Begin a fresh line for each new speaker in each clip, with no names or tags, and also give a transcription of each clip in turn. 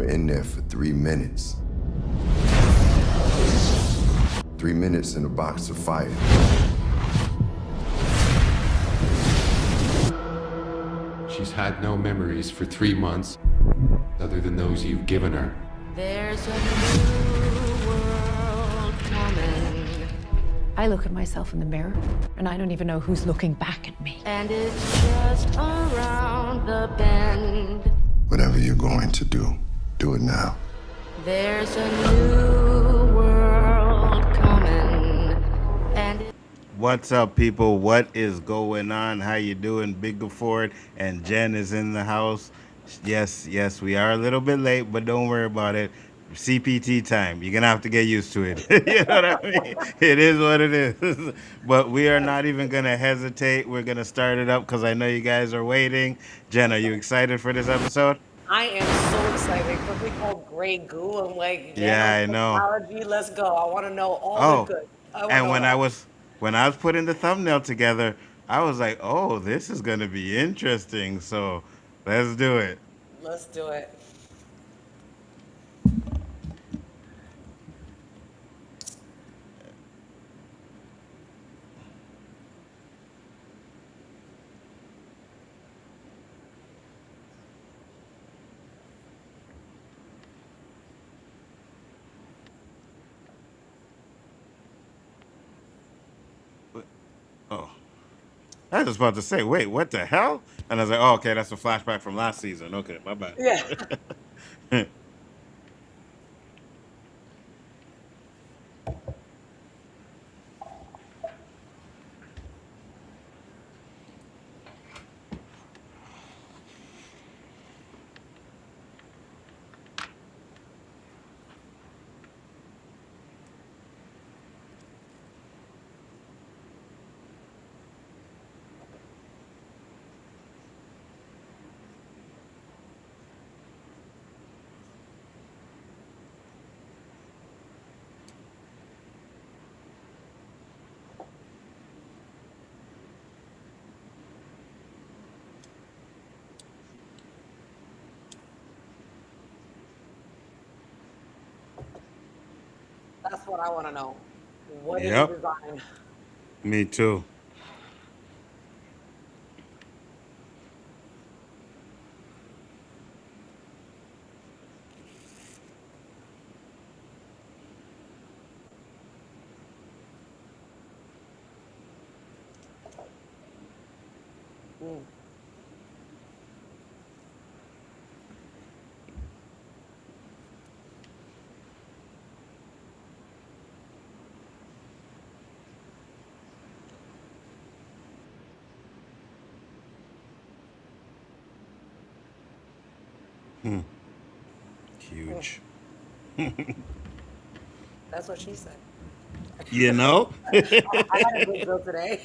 In there for 3 minutes. 3 minutes in a box of fire.
She's had no memories for 3 months, other than those you've given her.
There's a new world coming.
I look at myself in the mirror, and I don't even know who's looking back at me.
And it's just around the bend.
Whatever you're going to do it now.
There's a new world coming. And
what's up, people? What is going on? How you doing? Big Ford and Jen is in the house. Yes, we are a little bit late, but don't worry about it. CPT time. You're gonna have to get used to it. You know what I mean? It is what it is. But we are not even gonna hesitate. We're gonna start it up because I know you guys are waiting. Jen, are you excited for this episode?
I am so excited because we call gray goo. I'm like,
yeah, I know.
Technology, let's go. I want to know all the good.
And when I was putting the thumbnail together, I was like, oh, this is gonna be interesting. So let's do it.
Let's do it.
Oh, I was about to say, wait, what the hell? And I was like, oh, okay, that's a flashback from last season. Okay, my bad.
Yeah. That's what I want to know. What is the design?
Me too. Huge.
That's what she said.
You know?
I had a good girl today.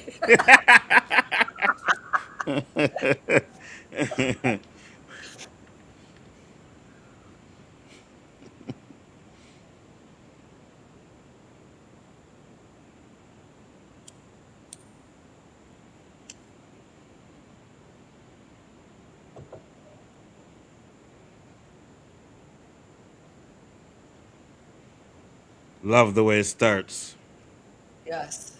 Love the way it starts.
Yes.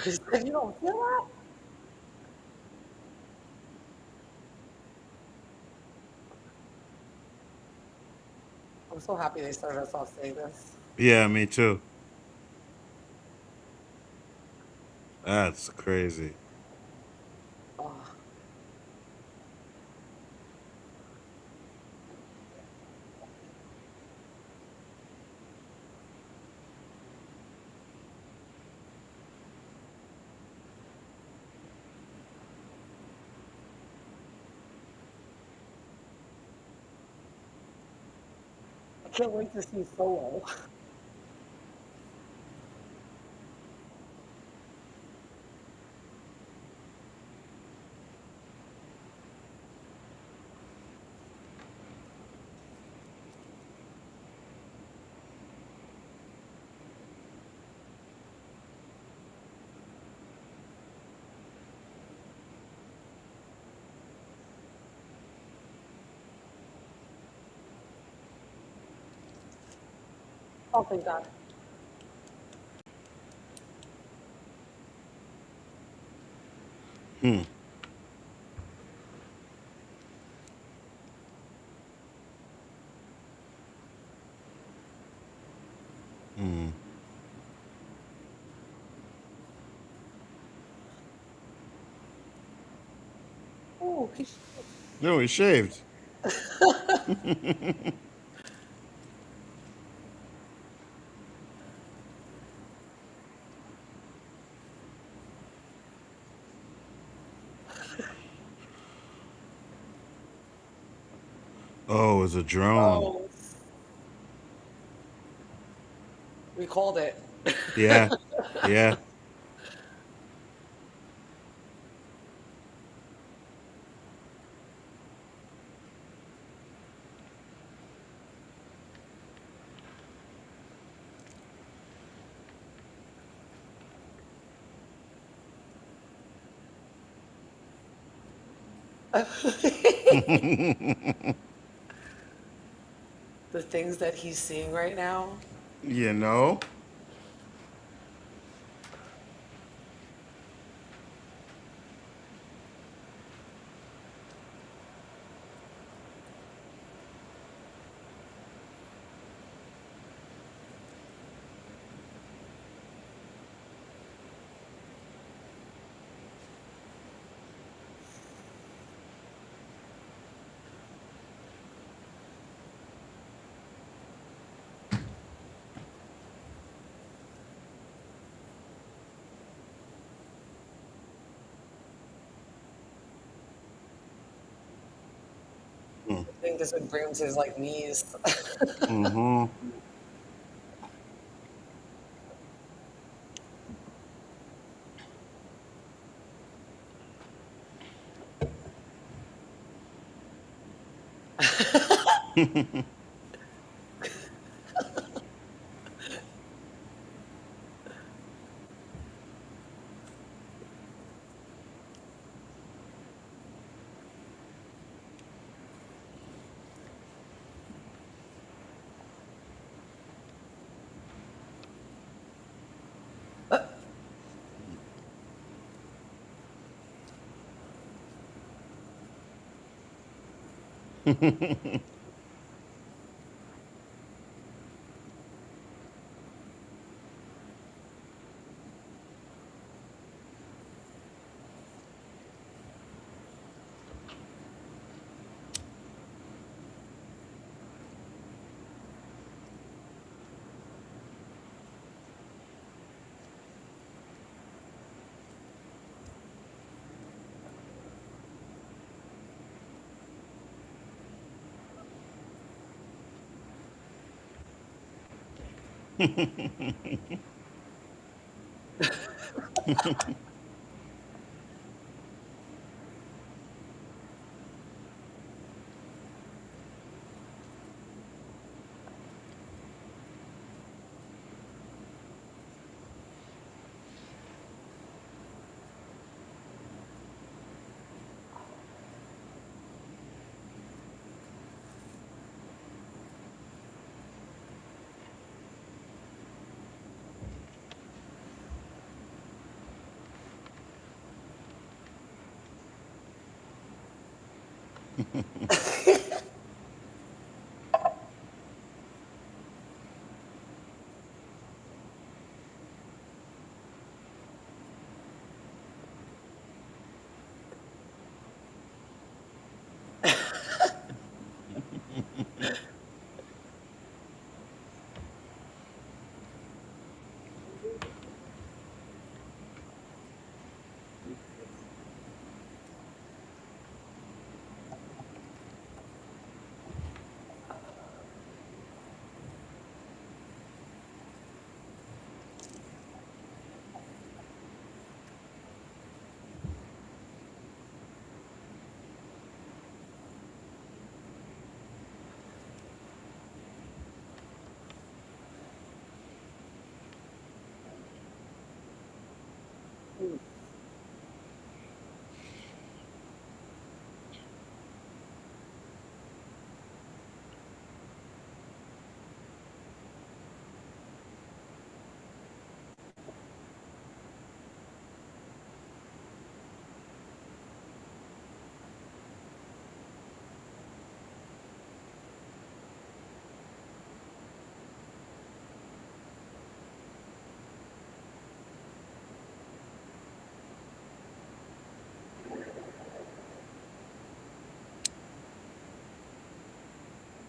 He said, you don't feel that? I'm so happy they started us off saying this.
Yeah, me too. That's crazy.
Oh, I can't wait to see Solo. Oh, thank God.
Hmm. Hmm.
Oh,
No, he shaved. Oh, it was a drone.
oh, we called it.
Yeah. Yeah.
The things that he's seeing right now.
You know?
I think this would bring him to his like knees.
Mm-hmm.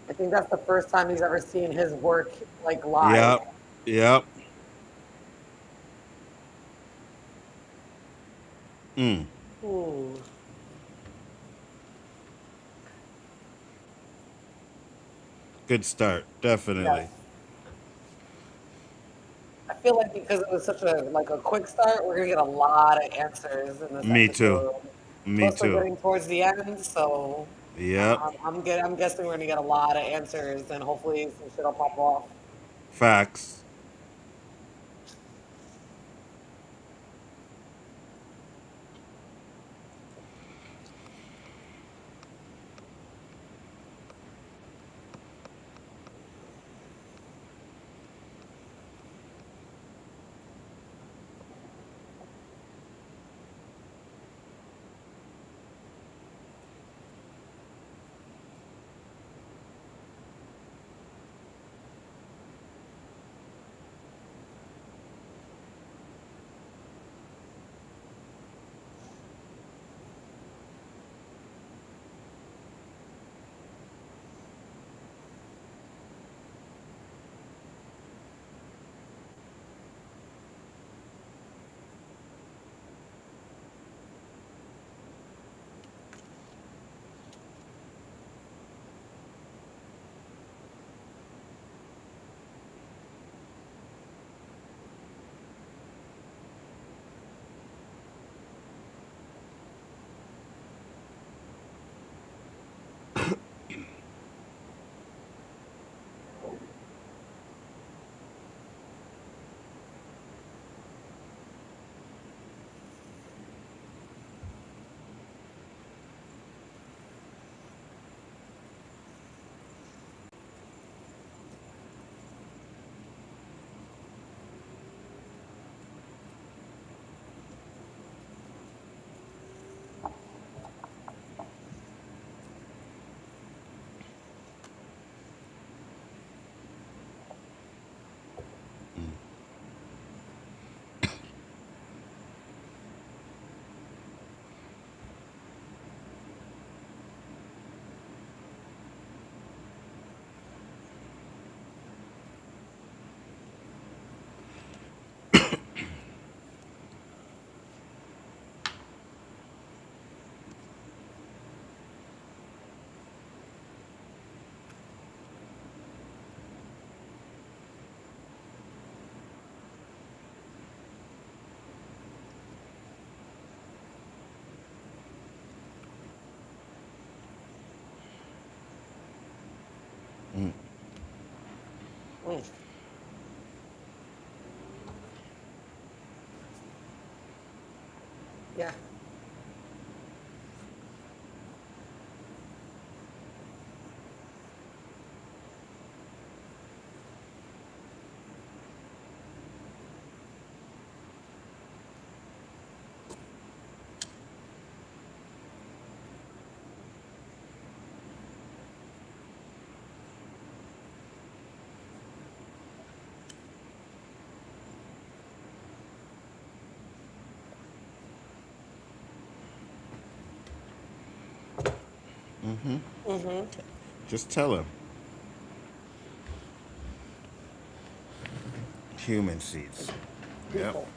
I think that's the first time he's ever seen his work like live.
Yep. Yep.
Ooh.
Good start.
Yes.
Definitely.
I feel like because it was such a quick start, we're gonna get a lot of answers in this
Me too.
episode.
Me
Plus, we're
too.
getting towards the end, so
Yep.
I'm guessing we're gonna get a lot of answers, and hopefully some shit will pop off.
Facts.
Mm. Yeah.
Just tell him. Human seeds. Yep.
People.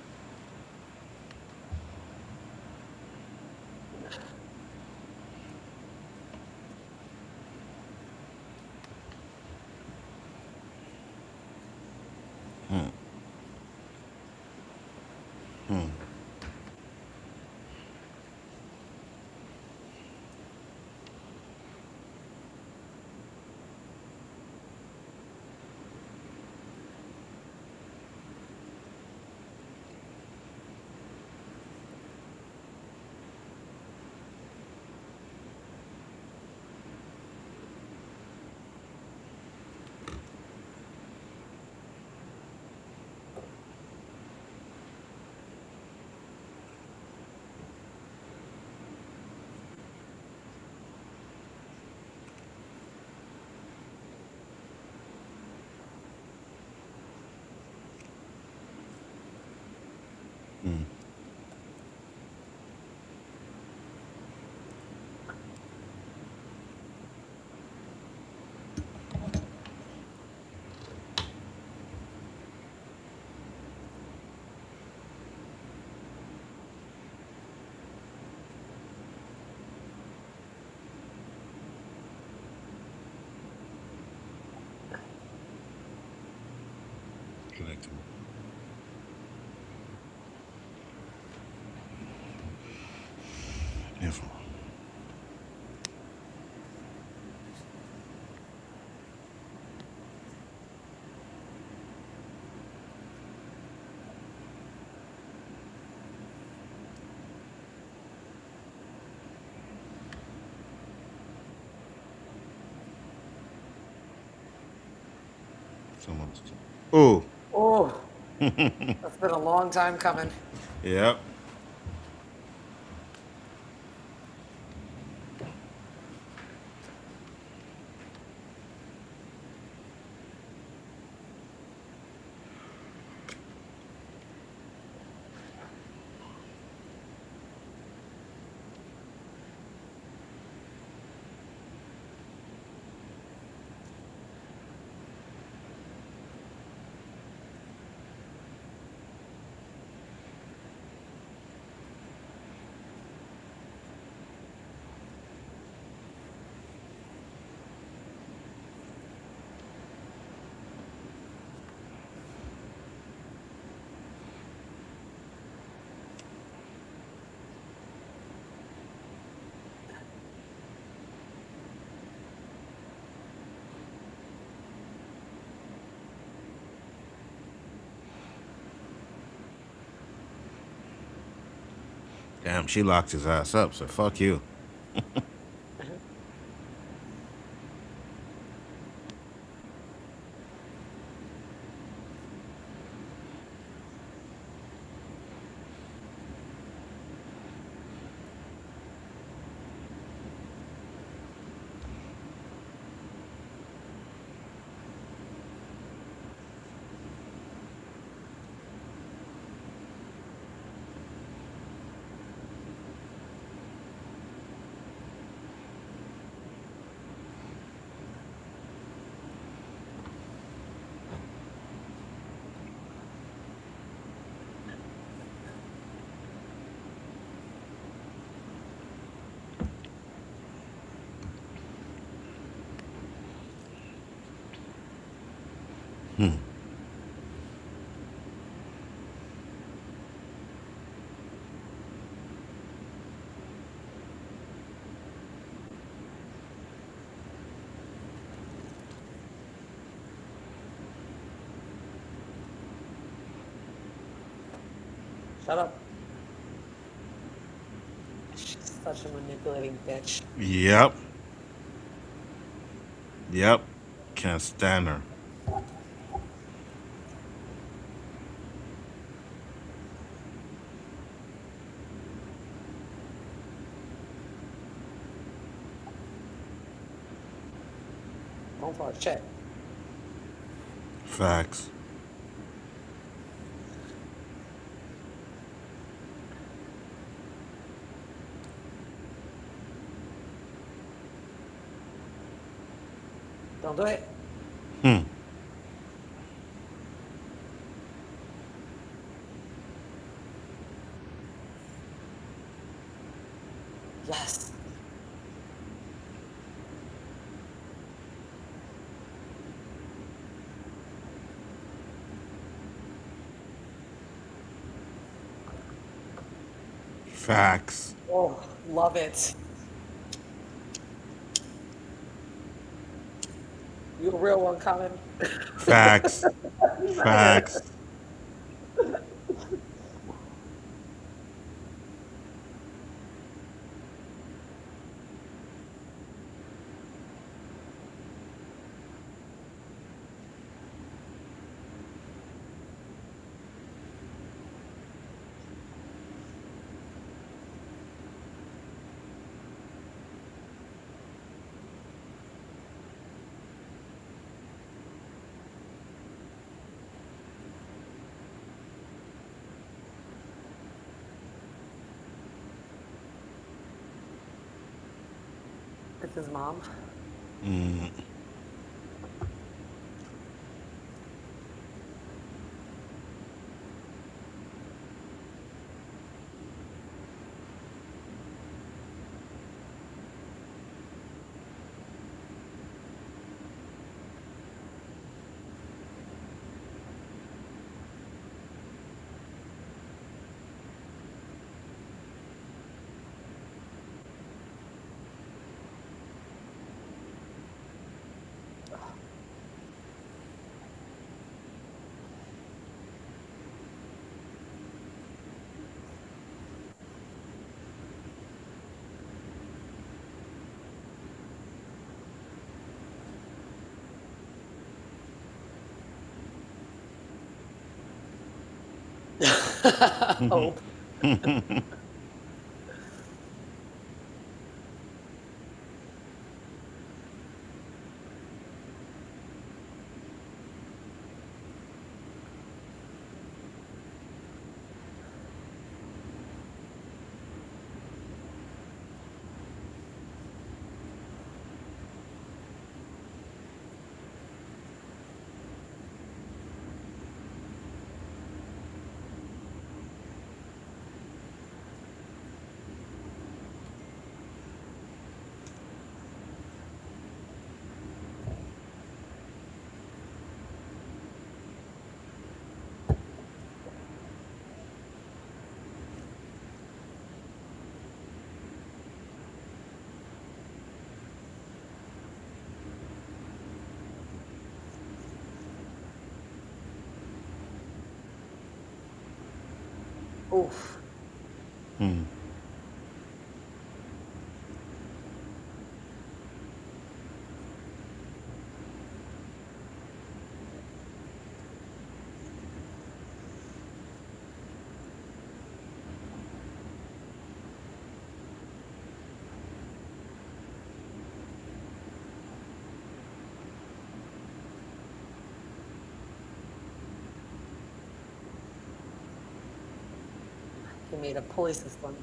Beautiful. Someone's. Oh.
Oh, that's been a long time coming.
Yep. Damn, she locked his ass up, so fuck you.
Shut up. She's such a manipulating bitch.
Yep. Yep. Can't stand her.
Don't talk shit.
Facts.
Don't do it. Yes.
Facts.
Oh, love it. You a real one, Colin.
Facts. Facts.
It's his mom. Hope. Oof. He made a pulley system.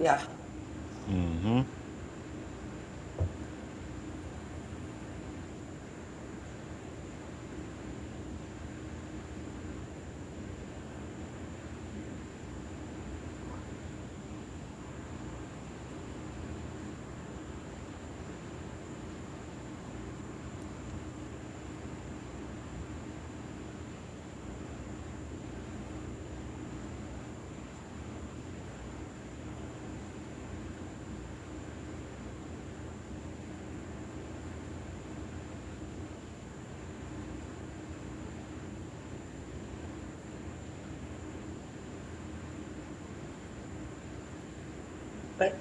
Yeah.
Mm-hmm.
But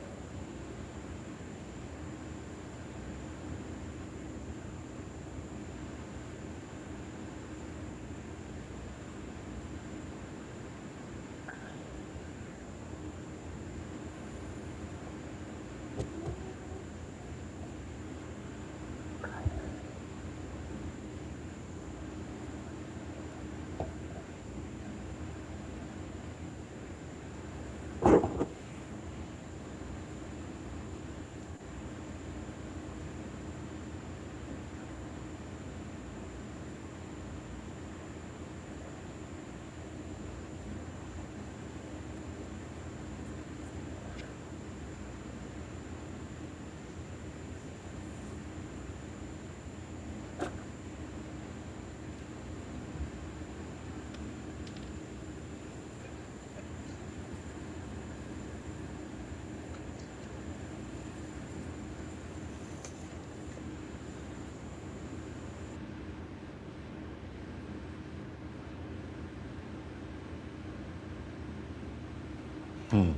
Hmm.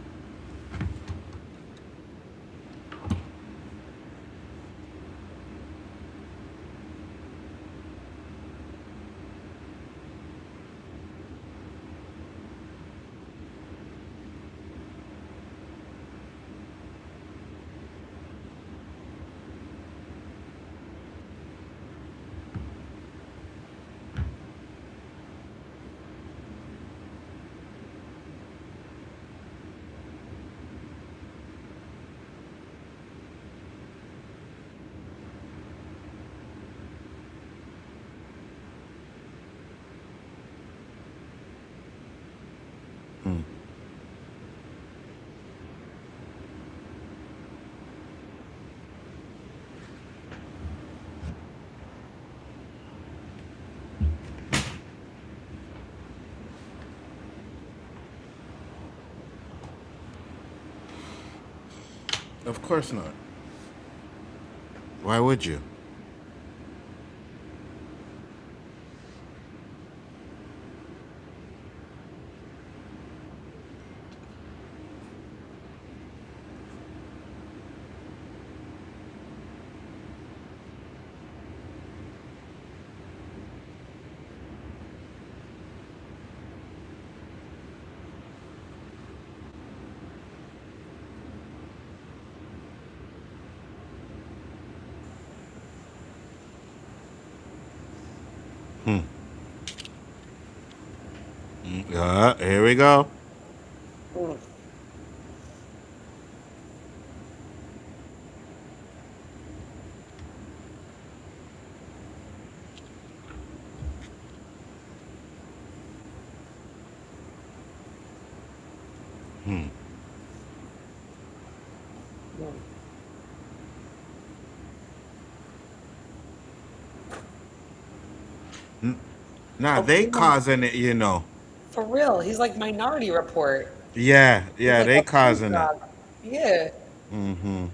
Hmm. Of course not. Why would you? Hmm. Here we go.
mm,
Hmm.
mm.
Nah,
Oh,
they causing it, you know.
for real. He's like Minority Report.
Yeah,
He's
yeah,
like
they
a food
causing it.
dog. Yeah.
Mm-hmm.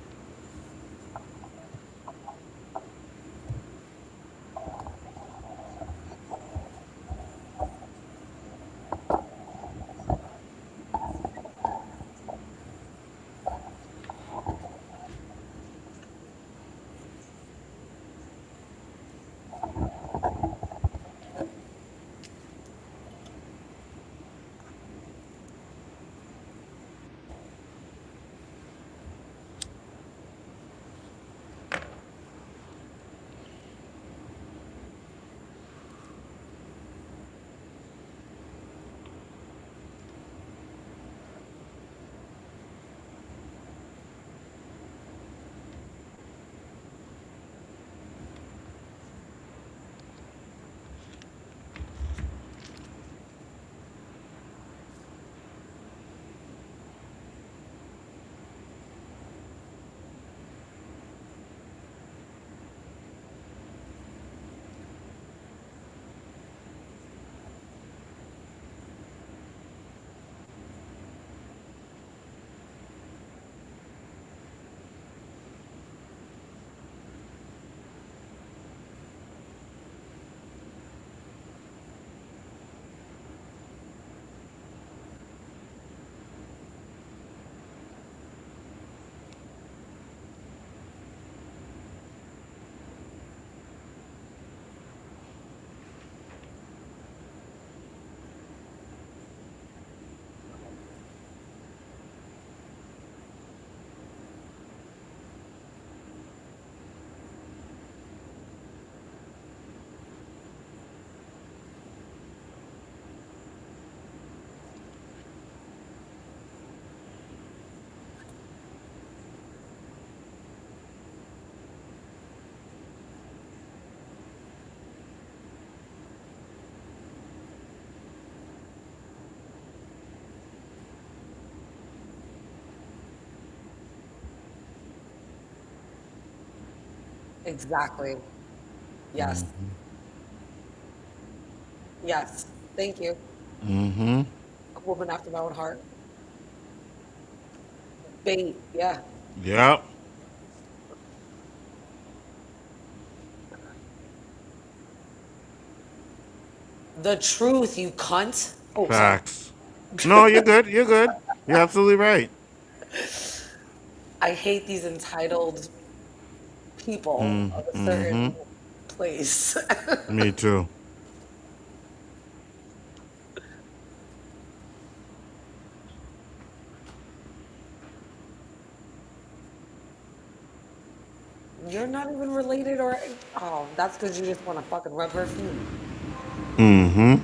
Exactly. Yes. Yes. Thank you.
Mm-hmm.
A woman after my own heart. Bait. Yeah.
Yep.
The truth, you cunt. Oh, sorry.
Facts. No, you're good. You're good. You're absolutely right.
I hate these entitled people of a
Mm-hmm.
certain place.
Me too.
You're not even related or oh, that's because you just want to fucking rub her feet.
Mm-hmm.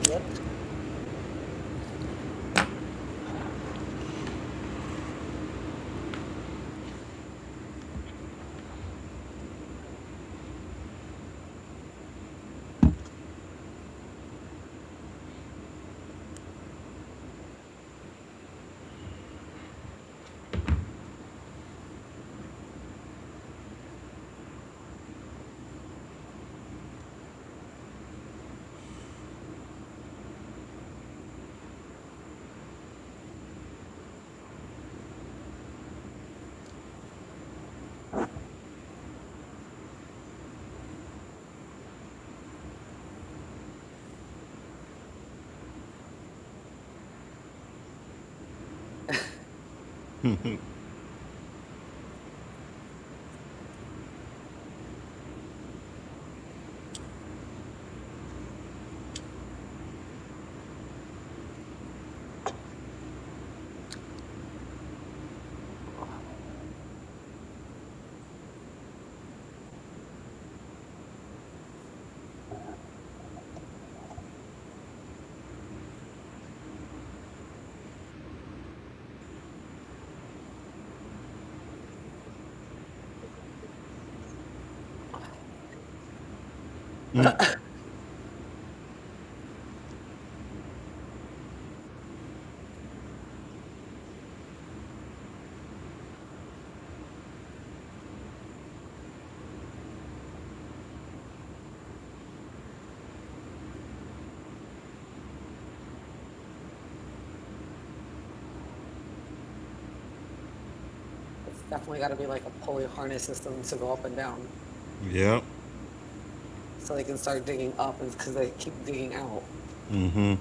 Yep. It's definitely got to be like a pulley harness system to go up and down
Yep.
so they can start digging up because they keep digging out.
Mm-hmm.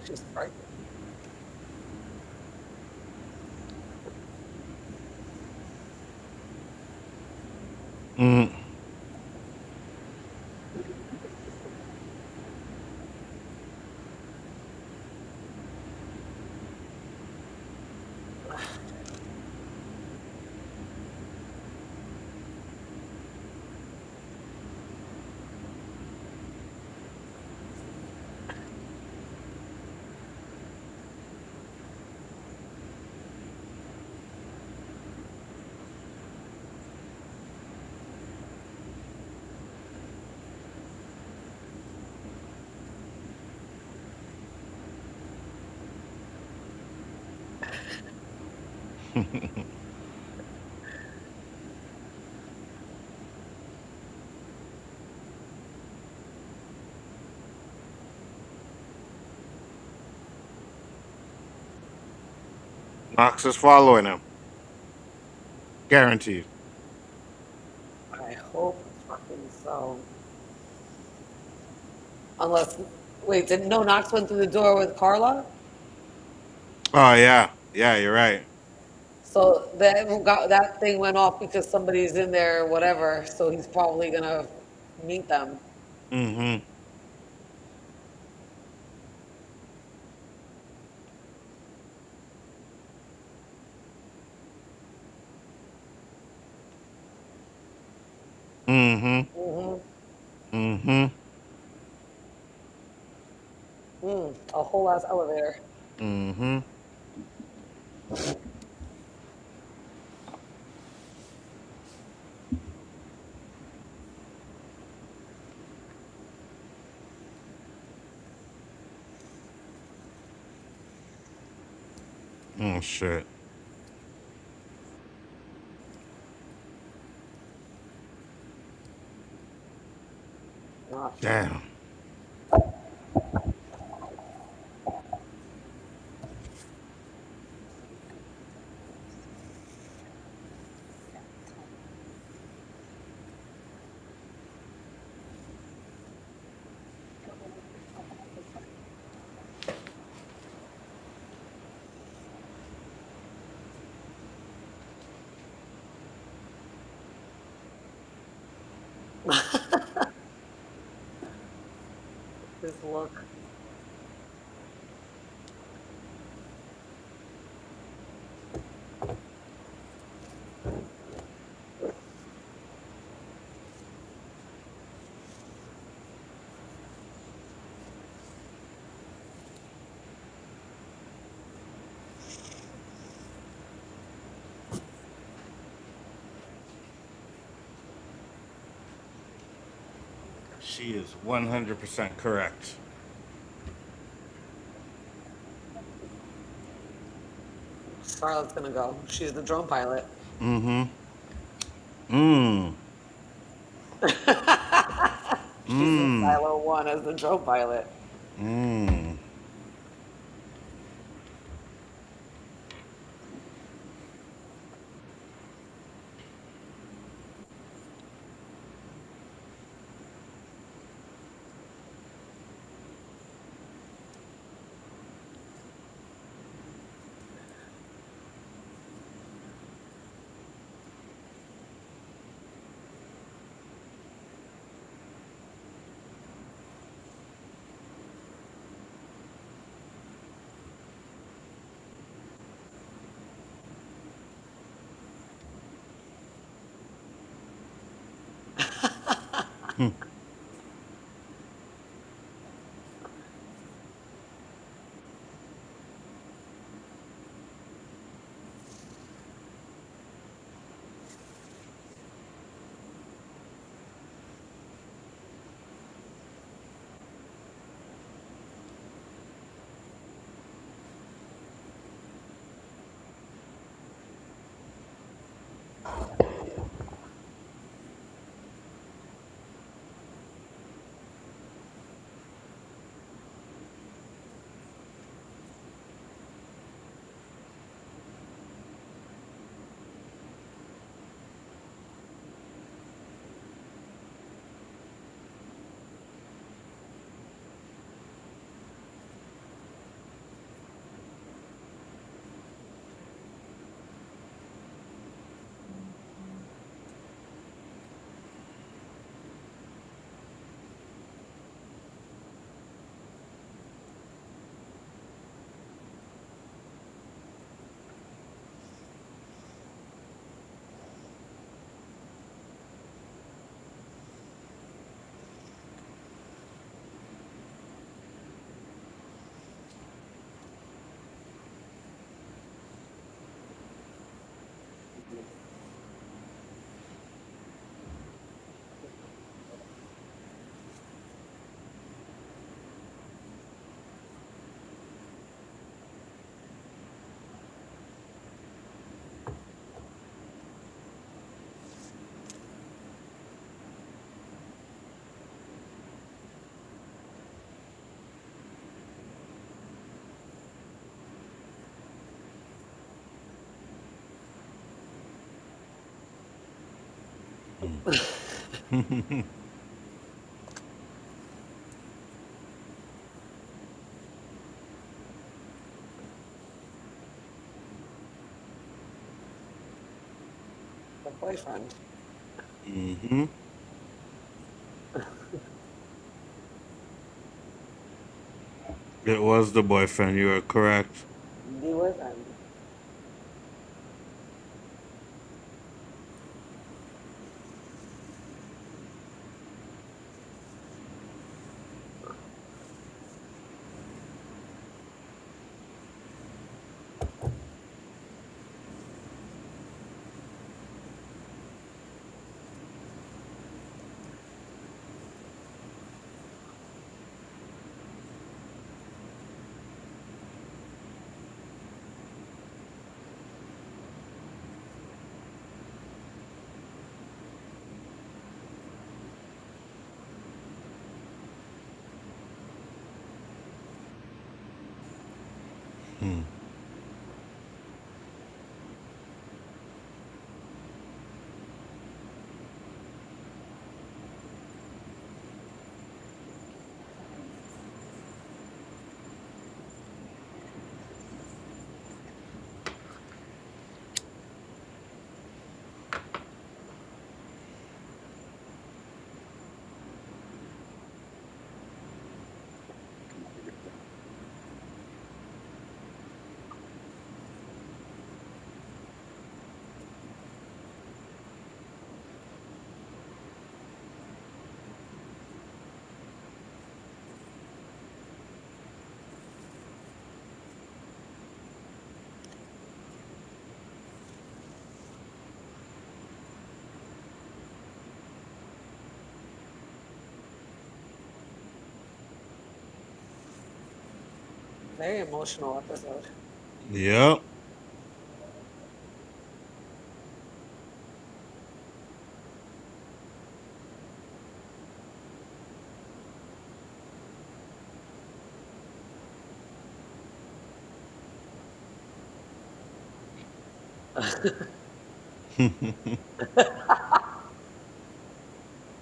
She's pregnant.
Knox is following him. Guaranteed.
I hope fucking so. Unless, wait, did no Knox went through the door with Carla?
Oh yeah, yeah, you're right.
So that thing went off because somebody's in there or whatever. So he's probably gonna meet them.
Mm-hmm. Mm-hmm. Mm-hmm.
A whole ass elevator.
Mm-hmm. Oh shit.
Oh, shit.
Damn.
This look.
She is 100% correct.
Charlotte's gonna go. She's the drone pilot.
Mm-hmm. Mm.
She's in
Mm.
silo one as the drone pilot.
Mm.
The boyfriend.
Mm-hmm. It was the boyfriend. You are correct.
The boyfriend. Very emotional episode.
Yep.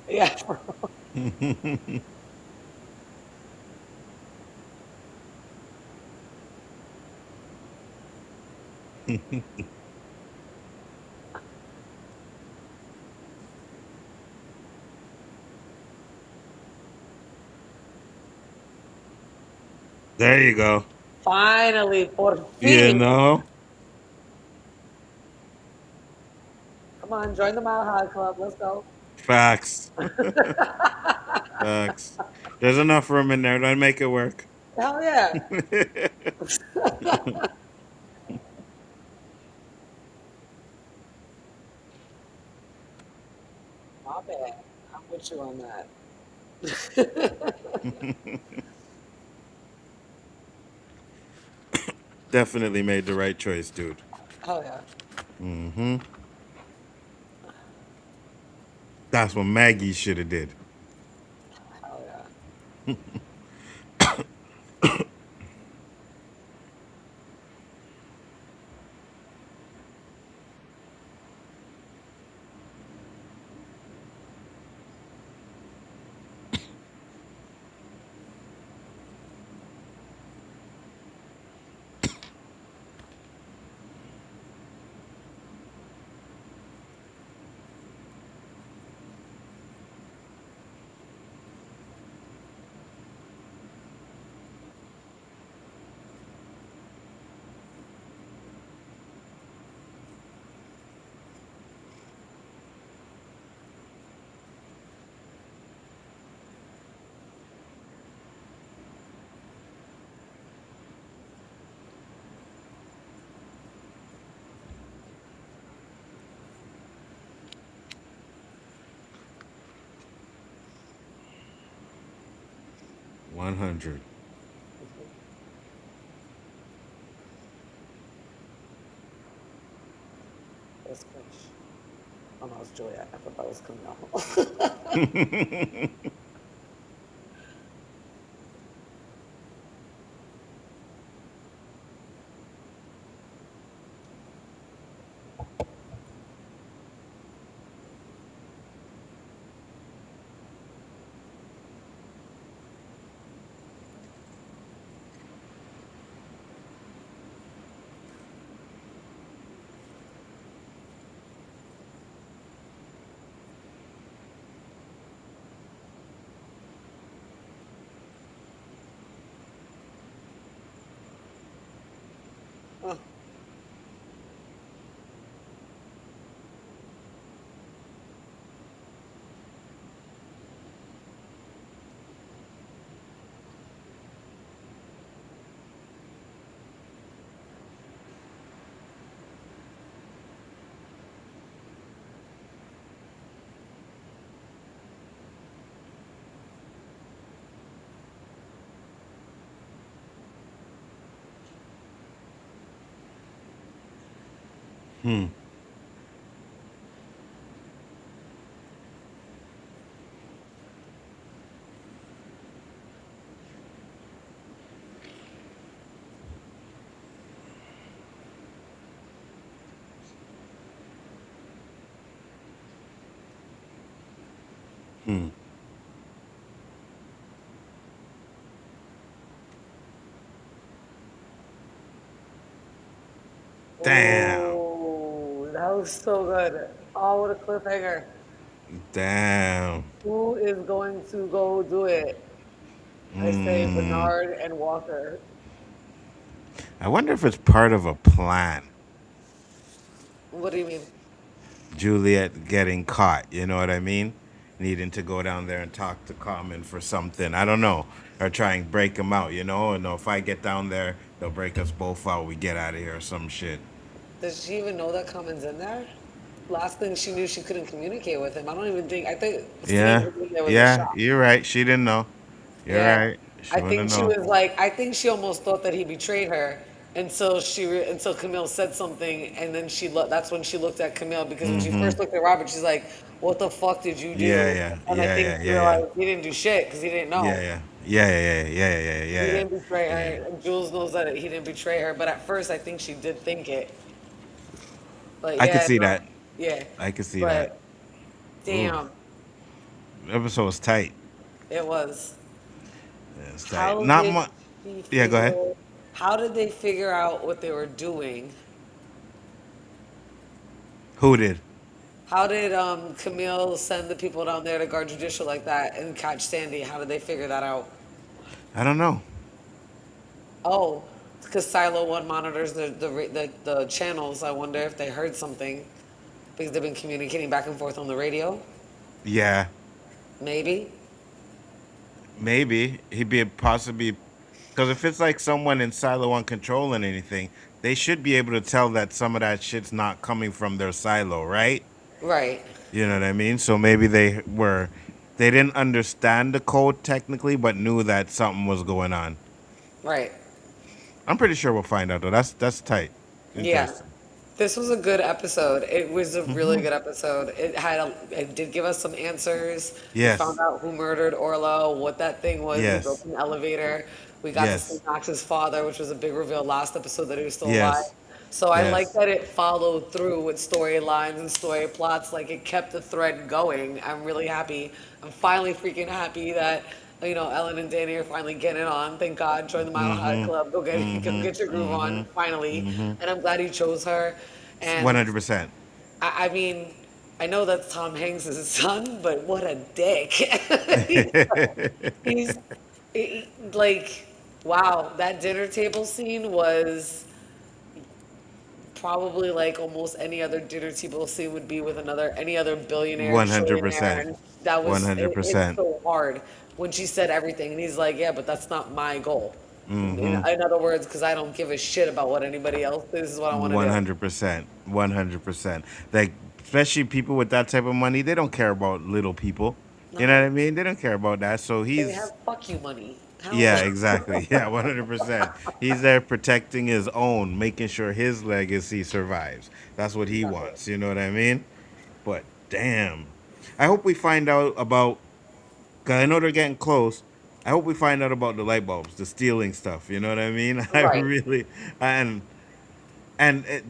Yeah.
There you go.
Finally, por
You
fin.
know?
Come on, join the Mile High Club. Let's go.
Facts. Facts. There's enough room in there. Don't make it work.
Hell yeah. My bad. I'm with you on that.
Definitely made the right choice, dude.
Hell yeah.
Mm-hmm. That's what Maggie should have did.
Hell yeah.
100.
That's Kush. Oh no, it's Juliet. I thought that was coming out.
Hmm. Hmm. Damn.
Oh, that was so good. Oh, what a cliffhanger.
Damn.
Who is going to go do it? I say
Mm.
Bernard and Walker.
I wonder if it's part of a plan.
What do you mean?
Juliet getting caught, you know what I mean? Needing to go down there and talk to Common for something. I don't know. Or try and break him out, you know? And if I get down there, they'll break us both out. We get out of here or some shit.
Does she even know that Common's in there? Last thing she knew, she couldn't communicate with him. I don't even think. I think seeing
Yeah.
him in there was a
Yeah.
shock.
You're right. She didn't know. You're
Yeah,
right. She
I
wouldn't
think she
know.
was like, I think she almost thought that he betrayed her until until Camille said something, and then that's when she looked at Camille because when she
Mm-hmm.
first looked at Robert, she's like, "What the fuck did you
Yeah,
do?"
yeah.
And I
Yeah,
think
yeah,
she
yeah, yeah.
realized he didn't do shit because he didn't
Yeah,
know.
yeah. Yeah, yeah, yeah, yeah, yeah,
He
yeah,
didn't betray
yeah.
her, and Jules knows that he didn't betray her. But at first, I think she did think it. But
I could
yeah,
see
no,
that.
yeah.
I could see that.
But
Ooh.
damn,
The episode was tight.
it was.
Yeah, it's tight.
How
Not
did
much.
he
Yeah, go ahead.
figure? How did they figure out what they were doing?
Who did?
How did Camille send the people down there to guard judicial like that and catch Sandy? How did they figure that out?
I don't know.
Oh, because Silo One monitors the channels. I wonder if they heard something because they've been communicating back and forth on the radio.
Yeah,
Maybe.
maybe he'd be possibly because if it's like someone in Silo One controlling anything, they should be able to tell that some of that shit's not coming from their silo, right?
Right.
You know what I mean? So maybe they didn't understand the code technically, but knew that something was going on.
Right.
I'm pretty sure we'll find out though. That's tight.
Yeah.
Interesting.
This was a good episode. It was a really
Hmm.
good episode. It did give us some answers. We found
Yes.
out who murdered Orlo, what that thing was. We broke
Yes.
an elevator. We got to see
Yes.
Knox's father, which was a big reveal last episode that he was still alive.
Yes.
So I like
Yes.
that it followed through with storylines and story plots. Like it kept the thread going. I'm really happy. I'm finally freaking happy that Ellen and Danny are finally getting it on. Thank God. Join the Mile High
Mm-hmm.
Club. Go
Mm-hmm.
get your groove on. Finally.
Mm-hmm.
And I'm glad he chose her. And
100%.
I mean, I know that's Tom Hanks' son, but what a dick. he's, he's like, wow, that dinner table scene was probably like almost any other dinner table scene would be with any other billionaire, trillionaire.
100%.
And it's
100%.
so hard when she said everything. And he's like, yeah, but that's not my goal.
Mm-hmm.
In other words, because I don't give a shit about what anybody else, this is what I want to do.
100%. 100%. Like, especially people with that type of money, they don't care about little people. You know what
No,
I mean? They don't care about that. So
they have
he's,
fuck you money.
yeah,
How?
exactly. Yeah, 100%. He's there protecting his own, making sure his legacy survives. That's what he
Exactly.
wants. You know what I mean? But damn. I hope we find out about, because I know they're getting close. I hope we find out about the light bulbs, the stealing stuff. You know what I mean? I
Right.
really, and, and it,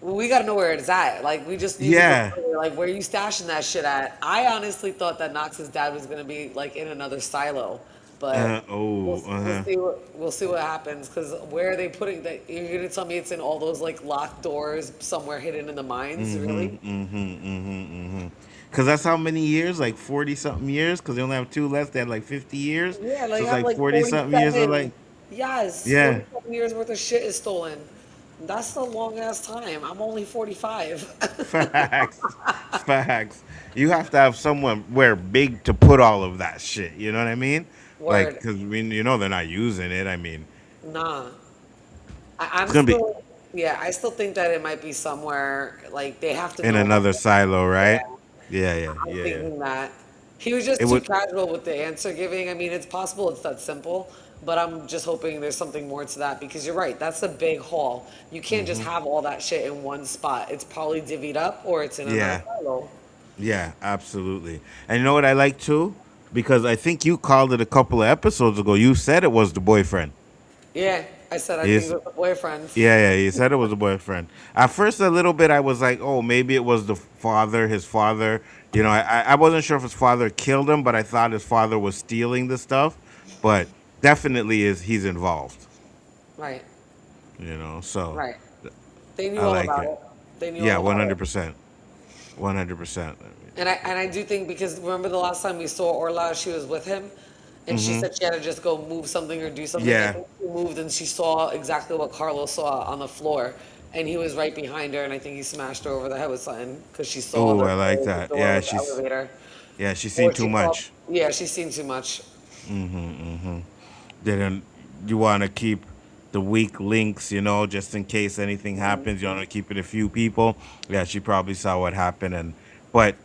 We got to know where it's at. Like, we just need to go
yeah.
further. Like, where are you stashing that shit at? I honestly thought that Knox's dad was gonna be like in another silo, but
Oh, uh-huh.
we'll see what happens. Because where are they putting that? You're gonna tell me it's in all those like locked doors somewhere hidden in the mines? Really?
Mm-hmm, mm-hmm, mm-hmm, mm-hmm. Because that's how many years? Like 40 something years? Because they only have two left. They had like 50 years.
Yeah,
So
like
it's
have
like
like
40 something years of
47.
like,
Yes,
yeah.
47 years worth of shit is stolen. That's a long ass time. I'm only 45.
Facts. Facts. You have to have someone where big to put all of that shit. You know what I mean? Like,
Word.
because you know they're not using it. I mean,
Nah.
it's
I'm
going to be
still, yeah, I still think that it might be somewhere, like, they have to
in
know about
another
it.
silo,
Yeah,
right? Yeah, yeah,
I'm
yeah, yeah.
thinking that. He was
It
just too
would.
casual with the answer giving. I mean, it's possible it's that simple, but I'm just hoping there's something more to that because you're right. That's a big haul. You can't just have all that shit in one spot. It's probably divvied up or it's in another
Yeah.
silo.
Yeah, absolutely. And you know what I like too? Because I think you called it a couple of episodes ago. You said it was the boyfriend.
Yeah, I said I think
Yes.
it was the boyfriend.
Yeah, you said it was the boyfriend. At first, a little bit, I was like, oh, maybe it was the father, his father. You know, I wasn't sure if his father killed him, but I thought his father was stealing the stuff. But definitely he's involved.
Right,
You know, so
right. They knew
I
all
like
about
it.
it. They knew
Yeah,
all
one
about
hundred
it.
percent, 100%.
And I do think because remember the last time we saw Orla, she was with him, and she said she had to just go move something or do something. I
Yeah.
think she moved and she saw exactly what Carlos saw on the floor, and he was right behind her, and I think he smashed her over the head with something because she saw
Oh,
the,
I like
the
that.
door with the elevator,
She's seen
or
too
she saw.
much.
Yeah, she's seen too much.
Then you want to keep the weak links, you know, just in case anything happens. You want to keep it a few people. Yeah, she probably saw what happened, but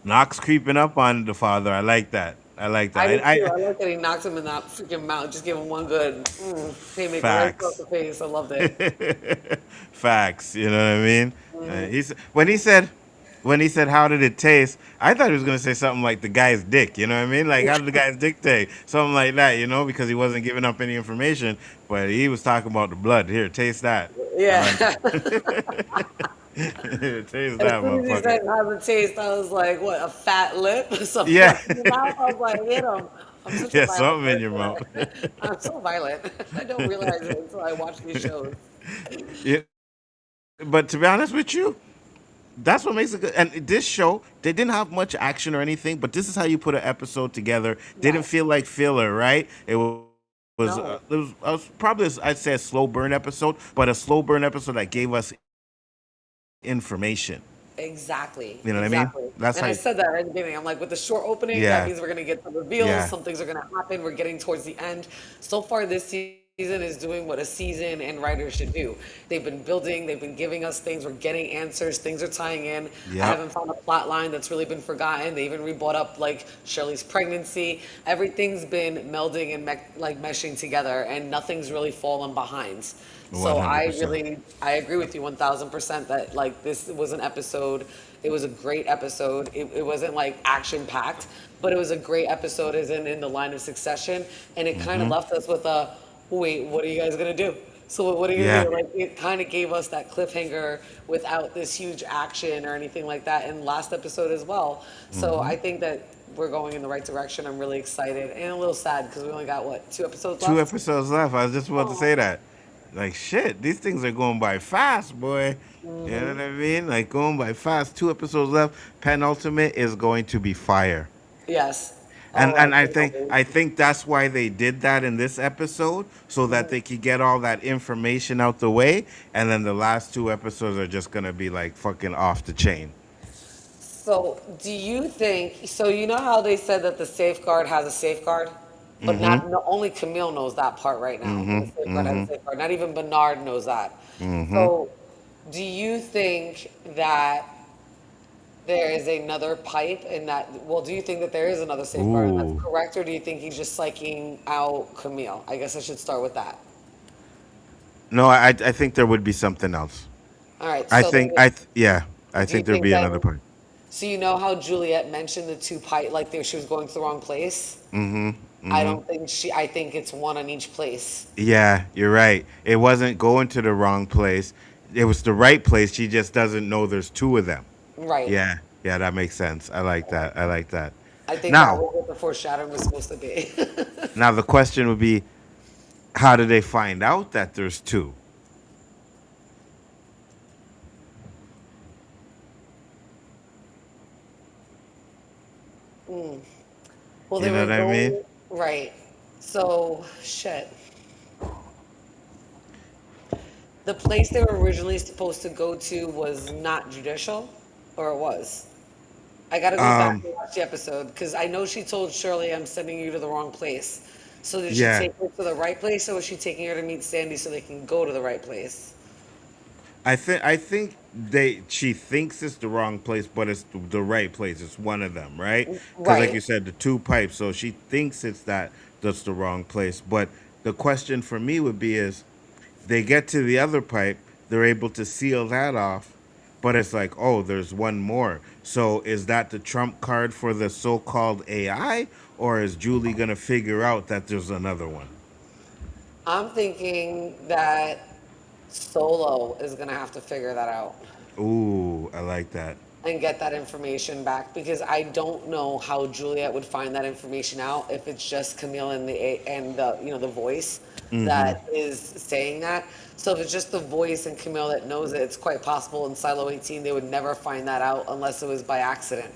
Knox creeping up on the father. I like that. I like
I
that.
did too. I like that he knocked him in that freaking mouth. Just give him one good haymaker right across
Facts.
the face. I loved it.
Facts. You know what I mean? When he said how did it taste, I thought he was gonna say something like the guy's dick. You know what I mean? Like how did the guy's dick taste? Something like that. You know, because he wasn't giving up any information, but he was talking about the blood. Here, taste that. I like
Yeah.
Here, taste
As
that,
soon as he
motherfucker.
said how the taste, I was like, what, a fat lip? Some
Yeah.
blood in your mouth? I was like, hit him. I'm such a
Yeah,
violent
something in your mouth.
person. I'm so violent. I don't realize it until I watch these shows.
Yeah. But to be honest with you, that's what makes it good. And this show, they didn't have much action or anything, but this is how you put an episode together. Didn't
Yes.
feel like filler, right?
No.
It was probably I'd say a slow burn episode, but a slow burn episode that gave us information.
Exactly.
You know what I mean?
Exactly.
That's
And
how.
I said that at the beginning. I'm like, with the short opening, that
Yeah,
means we're going to get some reveals.
yeah.
Some things are going to happen. We're getting towards the end. So far, this season is doing what a season and writers should do. They've been building, they've been giving us things. We're getting answers. Things are tying in. I
Yep.
haven't found a plot line that's really been forgotten. They even rebrought up like Shirley's pregnancy. Everything's been melding and like meshing together, and nothing's really fallen behind. So I
100%.
really, I agree with you 1000% that like this was an episode. It was a great episode. It wasn't like action packed, but it was a great episode as in the line of succession. And it kind of left us with a, wait, what are you guys gonna do? So what are you gonna
Yeah.
do? Like it kind of gave us that cliffhanger without this huge action or anything like that in last episode as well. So I think that we're going in the right direction. I'm really excited and a little sad because we only got what, 2 episodes
Two
left?
episodes left. I was just about to say that. Like shit, these things are going by fast, boy. You know what I mean? Like going by fast. 2 episodes left. Penultimate is going to be fire.
Yes.
And
Oh, I
and I
cannot
think
wait.
I think that's why they did that in this episode, so that they could get all that information out the way, and then the last 2 episodes are just gonna be like fucking off the chain.
So, do you think, so you know how they said that the safeguard has a safeguard? But not, no, only Camille knows that part right now. The safeguard has a safeguard. Not even Bernard knows that. So, do you think that there is another pipe in that, well, do you think that there is another safeguard and
Ooh.
that's correct, or do you think he's just psyching out Camille? I guess I should start with that.
No, I think there would be something else.
All right,
I
so then,
think I
do you
think there'd
think
be
that,
another part.
so you know how Juliet mentioned the two pipe, like she was going to the wrong place? I don't think I think it's one on each place.
Yeah, you're right. It wasn't going to the wrong place. It was the right place. She just doesn't know there's two of them.
Right.
Yeah, yeah, that makes sense. I like that. I like that.
I think that
Now,
was what the foreshadowing was supposed to be.
now the question would be, how do they find out that there's two?
Well,
You
they
know
were
what I mean?
going, right. So, shit. The place they were originally supposed to go to was not judicial, or it was? I gotta go back
Um,
and watch the episode because I know she told Shirley, "I'm sending you to the wrong place." So did she
yeah,
take her to the right place, or was she taking her to meet Sandy so they can go to the right place?
I think she thinks it's the wrong place, but it's the right place. It's one of them, right? Because like
Right.
you said, the two pipes. So she thinks it's that that's the wrong place. But the question for me would be is they get to the other pipe, they're able to seal that off, but it's like, oh, there's one more. So is that the trump card for the so-called AI, or is Julie gonna figure out that there's another one?
I'm thinking that Solo is gonna have to figure that out
Ooh, I like that.
and get that information back because I don't know how Juliet would find that information out if it's just Camille and the voice
Mm-hmm.
that is saying that. So if it's just the voice and Camille that knows it, it's quite possible in Silo 18 they would never find that out unless it was by accident.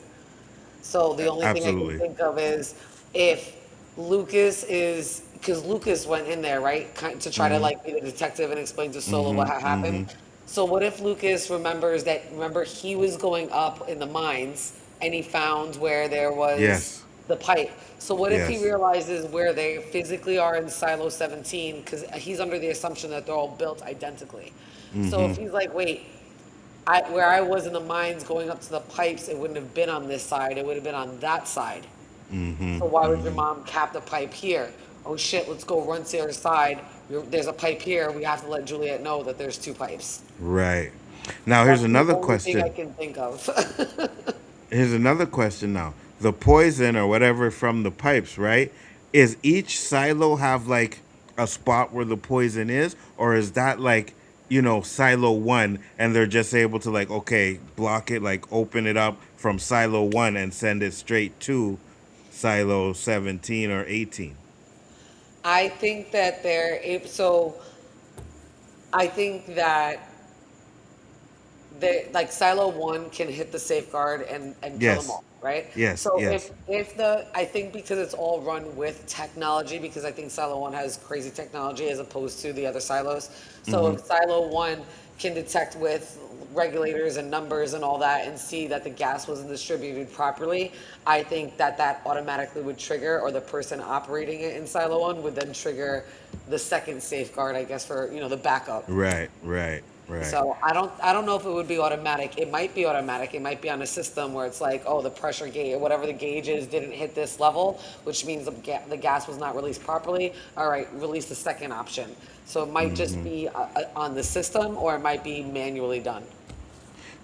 So the only thing I can
Absolutely.
think of is if Lucas is because Lucas went in there, right, to try to
Mm-hmm.
like be the detective and explain to Solo what
Mm-hmm.
had
Mm-hmm.
happened. So what if Lucas remembers that? Remember, he was going up in the mines and he found where there was
Yes.
the pipe. So what if he
Yes.
realizes where they physically are in Silo 17? Because he's under the assumption that they're all built identically. So
Mm-hmm.
if he's like, wait, where I was in the mines going up to the pipes, it wouldn't have been on this side. It would have been on that side.
Mm-hmm.
So why would your
Mm-hmm.
mom cap the pipe here? Oh shit, let's go run to the other side. There's a pipe here. We have to let Juliet know that there's two pipes.
Right. Now here's
That's the
another
only thing I
question.
can think of.
Here's another question now. The poison or whatever from the pipes, right? Is each silo have like a spot where the poison is, or is that like, silo one and they're just able to like, okay, block it, like open it up from silo one and send it straight to silo 17 or 18?
I think that so I think that like Silo One can hit the safeguard and kill them
Yes.
all, right?
Yes.
So
Yes.
if the I think because it's all run with technology, because I think Silo One has crazy technology as opposed to the other silos. So
Mm-hmm.
if Silo One can detect with regulators and numbers and all that and see that the gas wasn't distributed properly, I think that that automatically would trigger, or the person operating it in Silo One would then trigger the second safeguard, I guess, for the backup.
Right. Right. Right.
So I don't know if it would be automatic. It might be automatic. It might be on a system where it's like, oh, the pressure gauge or whatever the gauge is didn't hit this level, which means the gas was not released properly. All right, release the second option. So it might just
Mm-hmm.
be on the system, or it might be manually done.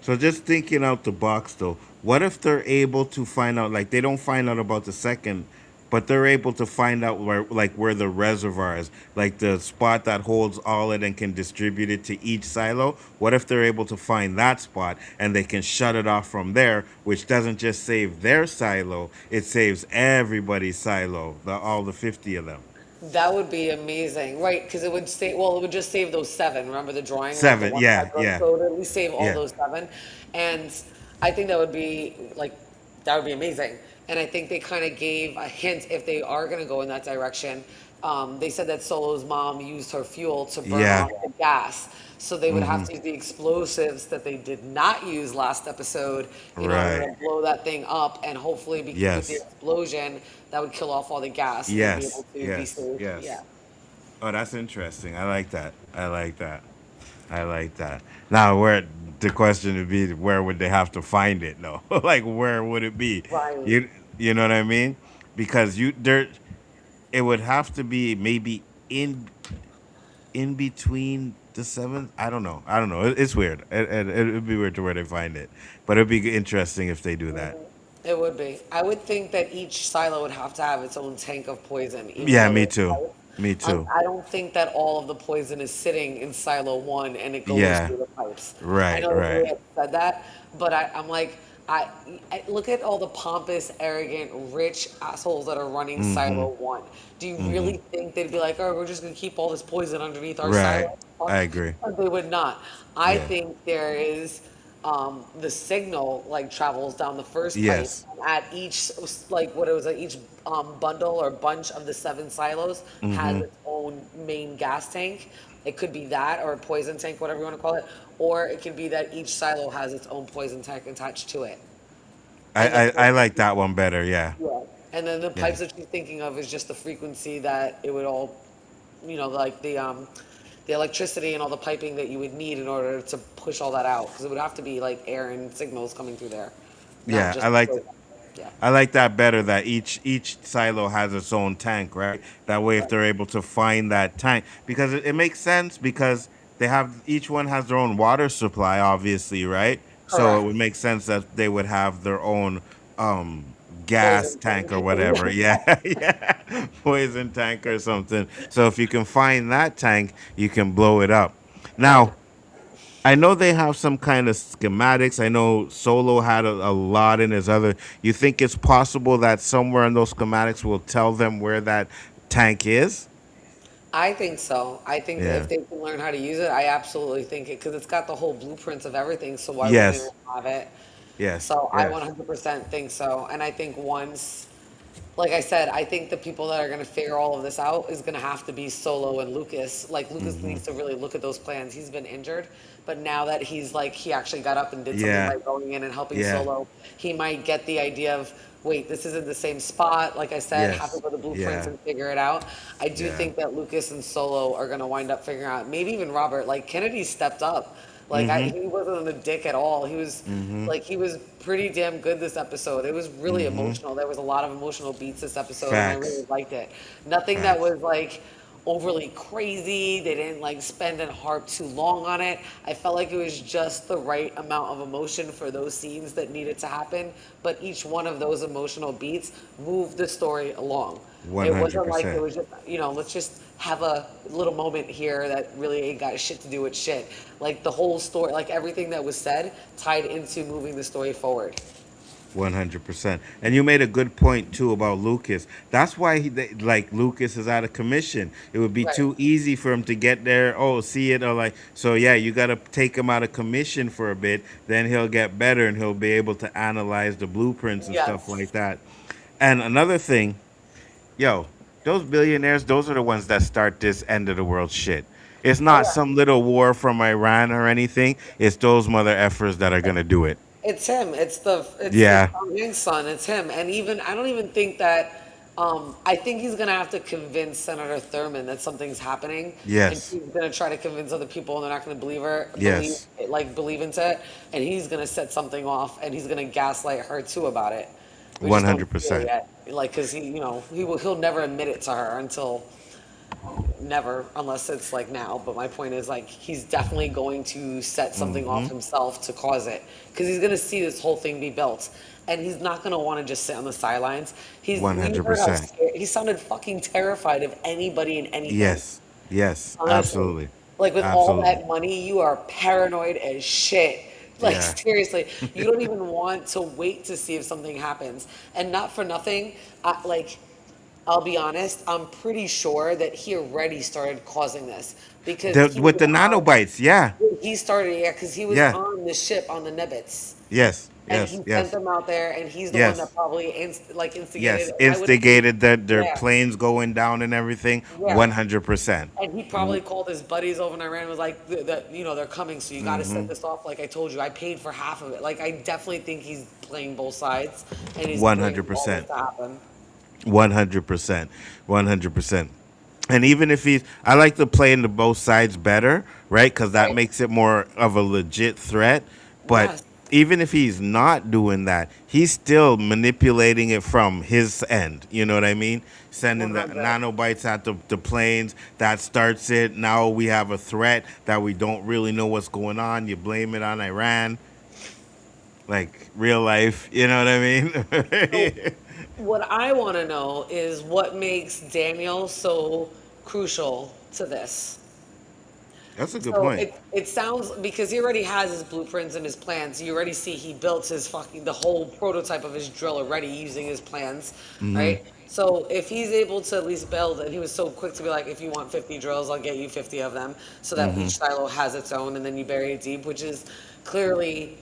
So just thinking out the box though, what if they're able to find out, like they don't find out about the second, but they're able to find out where the reservoir is, like the spot that holds all it and can distribute it to each silo. What if they're able to find that spot and they can shut it off from there, which doesn't just save their silo, it saves everybody's silo, all the 50 of them.
That would be amazing, right? Because it would say, well, it would just save those seven. Remember the drawing, like the
Seven,
one
yeah,
that goes,
yeah,
so it would at least save all
yeah.
those seven. And I think that would be amazing. And I think they kind of gave a hint if they are going to go in that direction. They said that Solo's mom used her fuel to burn
Yeah.
off the gas. So they would have
Mm-hmm.
to use the explosives that they did not use last episode in order
Right.
to blow that thing up. And hopefully, with the
Yes.
explosion, that would kill off all the gas and they'd be
Yes.
able to be
Yes.
safe.
Yes.
Yeah.
Oh, that's interesting. I like that. I like that. I like that. Now, where the question would be, where would they have to find it? No, like where would it be?
Right.
You know what I mean? Because it would have to be maybe in between the seventh. I don't know. I don't know. It's weird. It'd be weird to where they find it, but it'd be interesting if they do that.
It would be. I would think that each silo would have to have its own tank of poison, even
Yeah,
though
me
they're
too.
pipes.
Me too.
I don't think that all of the poison is sitting in silo one and it goes
Yeah.
through the pipes. I
Right.
know that
Right.
they have said that, but I'm like, I look at all the pompous, arrogant, rich assholes that are running
Mm-hmm.
silo one. Do you
Mm-hmm.
really think they'd be like, oh, we're just gonna keep all this poison underneath our
Right.
silo?
I agree.
They would not. I
Yeah.
think there is the signal like travels down the first pipe
Yes.
at each like what it was like each bundle or bunch of the seven silos has
Mm-hmm.
its own main gas tank. It could be that or a poison tank, whatever you want to call it, or it could be that each silo has its own poison tank attached to it. And the
I like that one better. Yeah.
yeah, and then the
Yeah.
pipes that you're thinking of is just the frequency that it would all, like the electricity and all the piping that you would need in order to push all that out, because it would have to be like air and signals coming through there, not
Yeah.
just
I like.
poison. Yeah.
I like that better. That each silo has its own tank, right? That way, if they're able to find that tank, because it makes sense because they have each one has their own water supply, obviously, right? So it
Correct.
would make sense that they would have their own gas
Poison
tank or
thing.
whatever. Yeah, yeah, poison tank or something. So if you can find that tank, you can blow it up.
One.
Now, I know they have some kind of schematics. I know Solo had a lot in his other. You think it's possible that somewhere in those schematics will tell them where that tank is?
I think so. I think that if
Yeah.
they can learn how to use it, I absolutely think it because it's got the whole blueprints of everything. So why wouldn't it
Yes.
have it?
Yes.
So I
Yes.
100% think so. And I think once, like I said, I think the people that are going to figure all of this out is going to have to be Solo and Lucas. Like Lucas
Hmm.
needs to really look at those plans. He's been injured, but now that he's like he actually got up and did something
Yeah.
by going in and helping
Yeah.
Solo, he might get the idea of wait, this isn't the same spot. Like I said, have to
Yes.
go to the blueprints
Yeah.
and figure it out. I do
Yeah.
think that Lucas and Solo are going to wind up figuring out. Maybe even Robert. Like Kennedy stepped up. Like
Hmm.
he wasn't a dick at all. He was
Hmm.
like he was pretty damn good this episode. It was really
Hmm.
emotional. There was a lot of emotional beats this episode, and I
Facts.
really liked it. Nothing that
Facts.
was like overly crazy. They didn't like spend and harp too long on it. I felt like it was just the right amount of emotion for those scenes that needed to happen. But each one of those emotional beats moved the story along.
One
It
hundred
wasn't like it
percent.
was just, let's just have a little moment here that really ain't got shit to do with shit. Like the whole story, like everything that was said tied into moving the story forward.
100%. And you made a good point too about Lucas. That's why like Lucas is out of commission. It would be
Right.
too easy for him to get there. Oh, see it or like so. Yeah, you got to take him out of commission for a bit. Then he'll get better and he'll be able to analyze the blueprints and stuff
Yes.
like that. And another thing, yo, those billionaires, those are the ones that start this end of the world shit. It's
Oh,
not
yeah.
some little war from Iran or anything. It's those mother effers that are gonna do it.
It's him. It's
Yeah.
Tom Hanks' son. It's him. And even I don't even think that. I think he's gonna have to convince Senator Thurmond that something's happening, and
Yes.
he's gonna try to convince other people, and they're not gonna
Yes.
believe into it, and he's gonna set something off, and he's gonna gaslight her too about it. We
One
just don't
hundred
see it
percent.
yet, like because he'll never admit it to her until never unless it's like now, but my point is like he's definitely going to set something off
Mm-hmm.
himself to cause it because he's going to see this whole thing be built and he's not going to want to just sit on the sidelines.
One
You
hundred
heard how
percent.
scared he sounded, fucking terrified of anybody and anything.
Yes. Yes.
Honestly,
Absolutely.
like with all
Absolutely.
that money, you are paranoid as shit. Like
Yeah.
seriously, you don't even want to wait to see if something happens. And not for nothing, like I'll be honest, I'm pretty sure that he already started causing this because
The,
he
with
was
the
on.
nanobites. Yeah.
He started, yeah, because he was
Yeah.
on the ship on the Nibbits,
Yes.
and
Yes.
he sent
Yes.
them out there, and he's the one that
Yes.
probably instigated.
Yes.
And I would,
Instigated their
yeah,
planes going down and everything.
yeah.
100%.
And he probably called his buddies over in Iran and was like, they're coming, so you got to set
Mm-hmm.
this off. Like I told you, I paid for half of it. Like I definitely think he's playing both sides, and he's
One
putting
hundred
all this
percent.
to happen.
100%. 100%. And even if he's, I like to play into both sides better, right? Because that
Right.
makes it more of a legit threat. But
Yes.
even if he's not doing that, he's still manipulating it from his end. You know what I mean? Sending the
100.
nanobites at the planes. That starts it. Now we have a threat that we don't really know what's going on. You blame it on Iran. Like real life. You know what I
So
mean?
what I want to know is what makes Daniel so crucial to this.
That's a good
So
point.
it sounds because he already has his blueprints and his plans. You already see he built his fucking the whole prototype of his drill already using his plans,
Hmm.
right? So if he's able to at least build, and he was so quick to be like, if you want 50 drills, I'll get you 50 of them, so that
Hmm.
each silo has its own, and then you bury it deep, which is clearly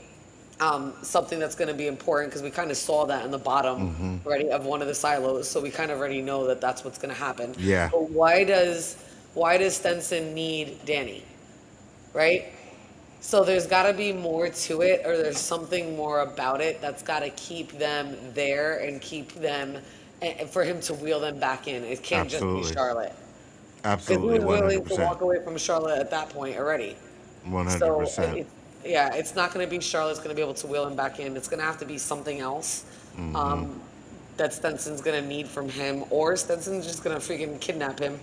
something that's going to be important because we kind of saw that in the bottom
Hmm.
already of one of the silos, so we kind of already know that that's what's going to happen.
Yeah.
But why does Stenson need Danny, right? So there's got to be more to it, or there's something more about it that's got to keep them there and keep them, and for him to wheel them back in. It can't just be
Absolutely.
Charlotte because he
Absolutely.
was willing to
100%.
walk away from Charlotte at that point already. So
100%.
yeah, it's not going to be Charlotte's going to be able to wheel him back in. It's going to have to be something else.
Hmm.
that Stenson's gonna need from him, or Stenson's just gonna freaking kidnap him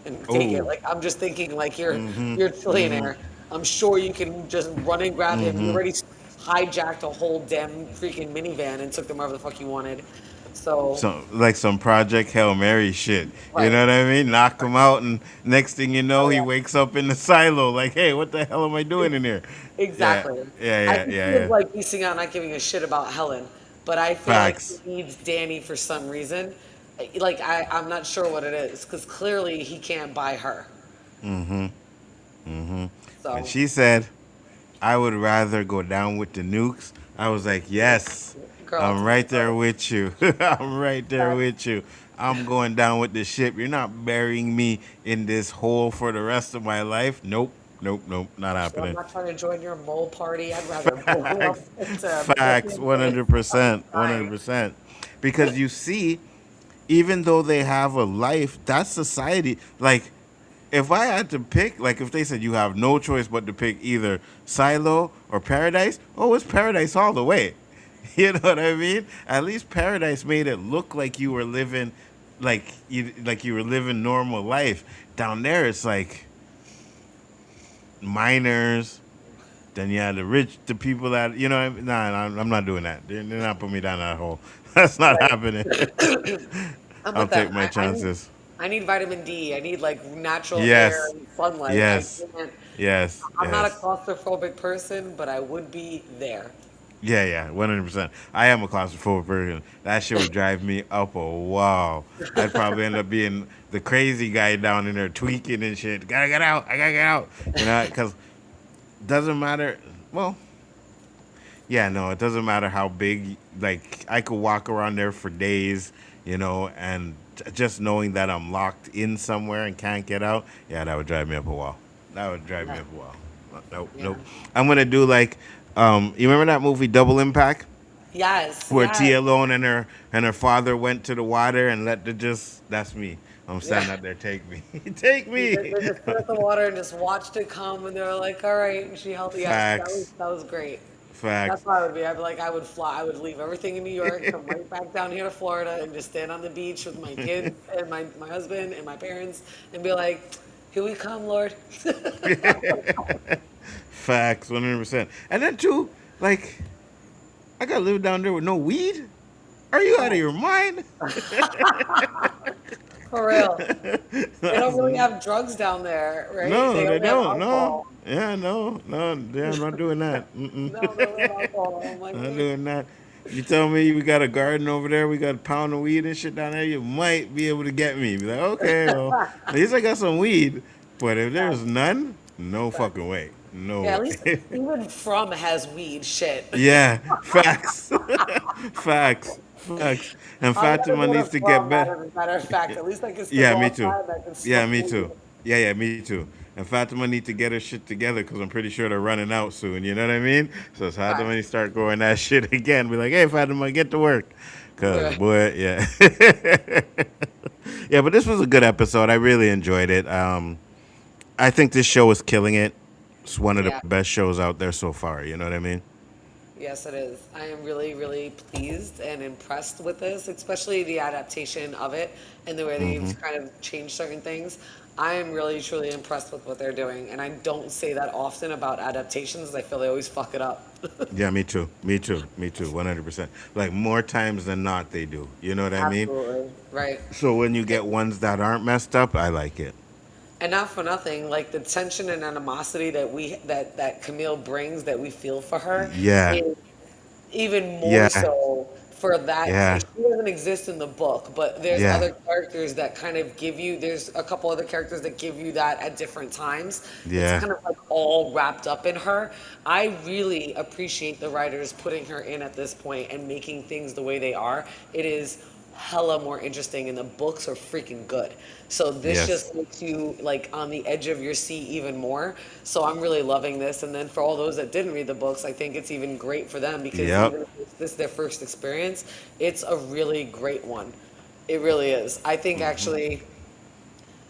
and take it.
Oh.
Like I'm just thinking, like
Mm-hmm.
you're a
Mm-hmm.
trillionaire. I'm sure you can just run and grab him. You
Mm-hmm.
already hijacked a whole damn freaking minivan and took them wherever the fuck you wanted. So,
Some Project Hail Mary shit. You know
right.
what I mean? Knock him out, and next thing you know,
Oh
he
yeah.
wakes up in the silo. Like, hey, what the hell am I doing in here? Yeah,
Exactly.
yeah,
I
yeah,
think
yeah,
he was
yeah.
like piecing out, not giving a shit about Helen, but I feel like
Facts.
he needs Danny for some reason. Like I'm not sure what it is because clearly he can't buy her.
Mm-hmm. Mm-hmm. When
So,
she said, "I would rather go down with the nukes," I was like, "Yes,
girl, I'll
I'm
take
right there
it.
with you. I'm right there with you. I'm going down with the ship. You're not burying me in this hole for the rest of my life. Nope, nope, nope, not
I'm
happening."
not trying to join your mole party. I'd rather blow up
Facts,
into
facts,
Brooklyn Bridge. I'm
100%,
dying.
100%. Because you see, even though they have a life, that's society. Like, if I had to pick, like if they said you have no choice but to pick either Silo or Paradise, oh, it's Paradise all the way. You know what I mean? At least Paradise made it look like you were living, like you were living normal life. Down there, it's like minors. Then you had the rich, the people that you know. Nah, I'm not doing that. They're not putting me down that hole. That's not
Right.
happening.
I'm
I'll
with
take
that.
my chances.
I need vitamin D. I need like natural air
Yes,
and sunlight. I
yes,
can't.
yes,
I'm not a
yes.
claustrophobic person, but I would be there.
Yeah, yeah, 100%. I am a claustrophobic person. That shit would drive me up a wall. I'd probably end up being the crazy guy down in there tweaking and shit. Gotta get out. I gotta get out. You know, because doesn't matter. Well, yeah, no, it doesn't matter how big. Like, I could walk around there for days, you know, and just knowing that I'm locked in somewhere and can't get out, yeah, that would drive me up a wall. That would drive me
Yeah.
up a wall. Nope,
Yeah.
nope. I'm gonna do like, you remember that movie Double Impact,
Yes,
where
yes.
Tia Lone and her father went to the water and let the just. That's me. I'm standing
Yeah.
out there. Take me, take me.
They just put at the water and just watched it come, and they were like, "All right." And she held. Yes,
Facts,
that was great. That's
facts.
how I would be. I'd be like, I would fly. I would leave everything in New York, come right back down here to Florida, and just stand on the beach with my kids and my husband and my parents, and be like, "Here we come, Lord."
Facts, 100%. And then too, like, I gotta live down there with no weed. Are you out of
Oh,
your mind?
for real. They don't
That's-
really have drugs down there, right?
no,
They
they
only have
don't. No.
alcohol.
Yeah, no, no. Yeah, I'm not doing that. Mm-mm.
No, they only have alcohol. I'm like,
Not doing that. You tell me we got a garden over there, we got a pound of weed and shit down there, you might be able to get me. Be like, okay, well, at least I got some weed. But if there's none, no fucking way. No
yeah, at least
way.
even From has weed. Shit.
Yeah, facts. Facts. Facts. And
I'd rather
Fatima
go to
needs to get
From,
better.
as a matter of fact. At least I can still
Yeah,
go
me too.
outside and I can
Yeah,
smoke
me
weed.
too. Yeah, yeah, me too. And Fatima need to get her shit together because I'm pretty sure they're running out soon. You know what I mean? So Fatima
Right.
need to start growing that shit again. Be like, hey, Fatima, get to work. Because,
Yeah.
boy, yeah. Yeah, but this was a good episode. I really enjoyed it. I think this show is killing it. It's one of the
Yeah.
best shows out there so far. You know what I mean?
Yes, it is. I am really, really pleased and impressed with this, especially the adaptation of it and the way
Mm-hmm.
they've kind of changed certain things. I am really, truly impressed with what they're doing, and I don't say that often about adaptations. I feel they always fuck it up.
Yeah, me too. Me too. Me too. 100%. Like more times than not, they do. You know what I mean?
Absolutely. Right.
So when you get ones that aren't messed up, I like it.
And not for nothing, like the tension and animosity that Camille brings that we feel for her
Yeah.
is even more
Yeah.
so for that.
Yeah.
She doesn't exist in the book, but there's
Yeah.
other characters that kind of give you, there's a couple other characters that give you that at different times. It's
Yeah.
kind of like all wrapped up in her. I really appreciate the writers putting her in at this point and making things the way they are. It is hella more interesting, and the books are freaking good. So this
Yes.
just makes you like on the edge of your seat even more. So I'm really loving this. And then for all those that didn't read the books, I think it's even great for them because
Yep.
even if this is their first experience, it's a really great one. It really is. I think actually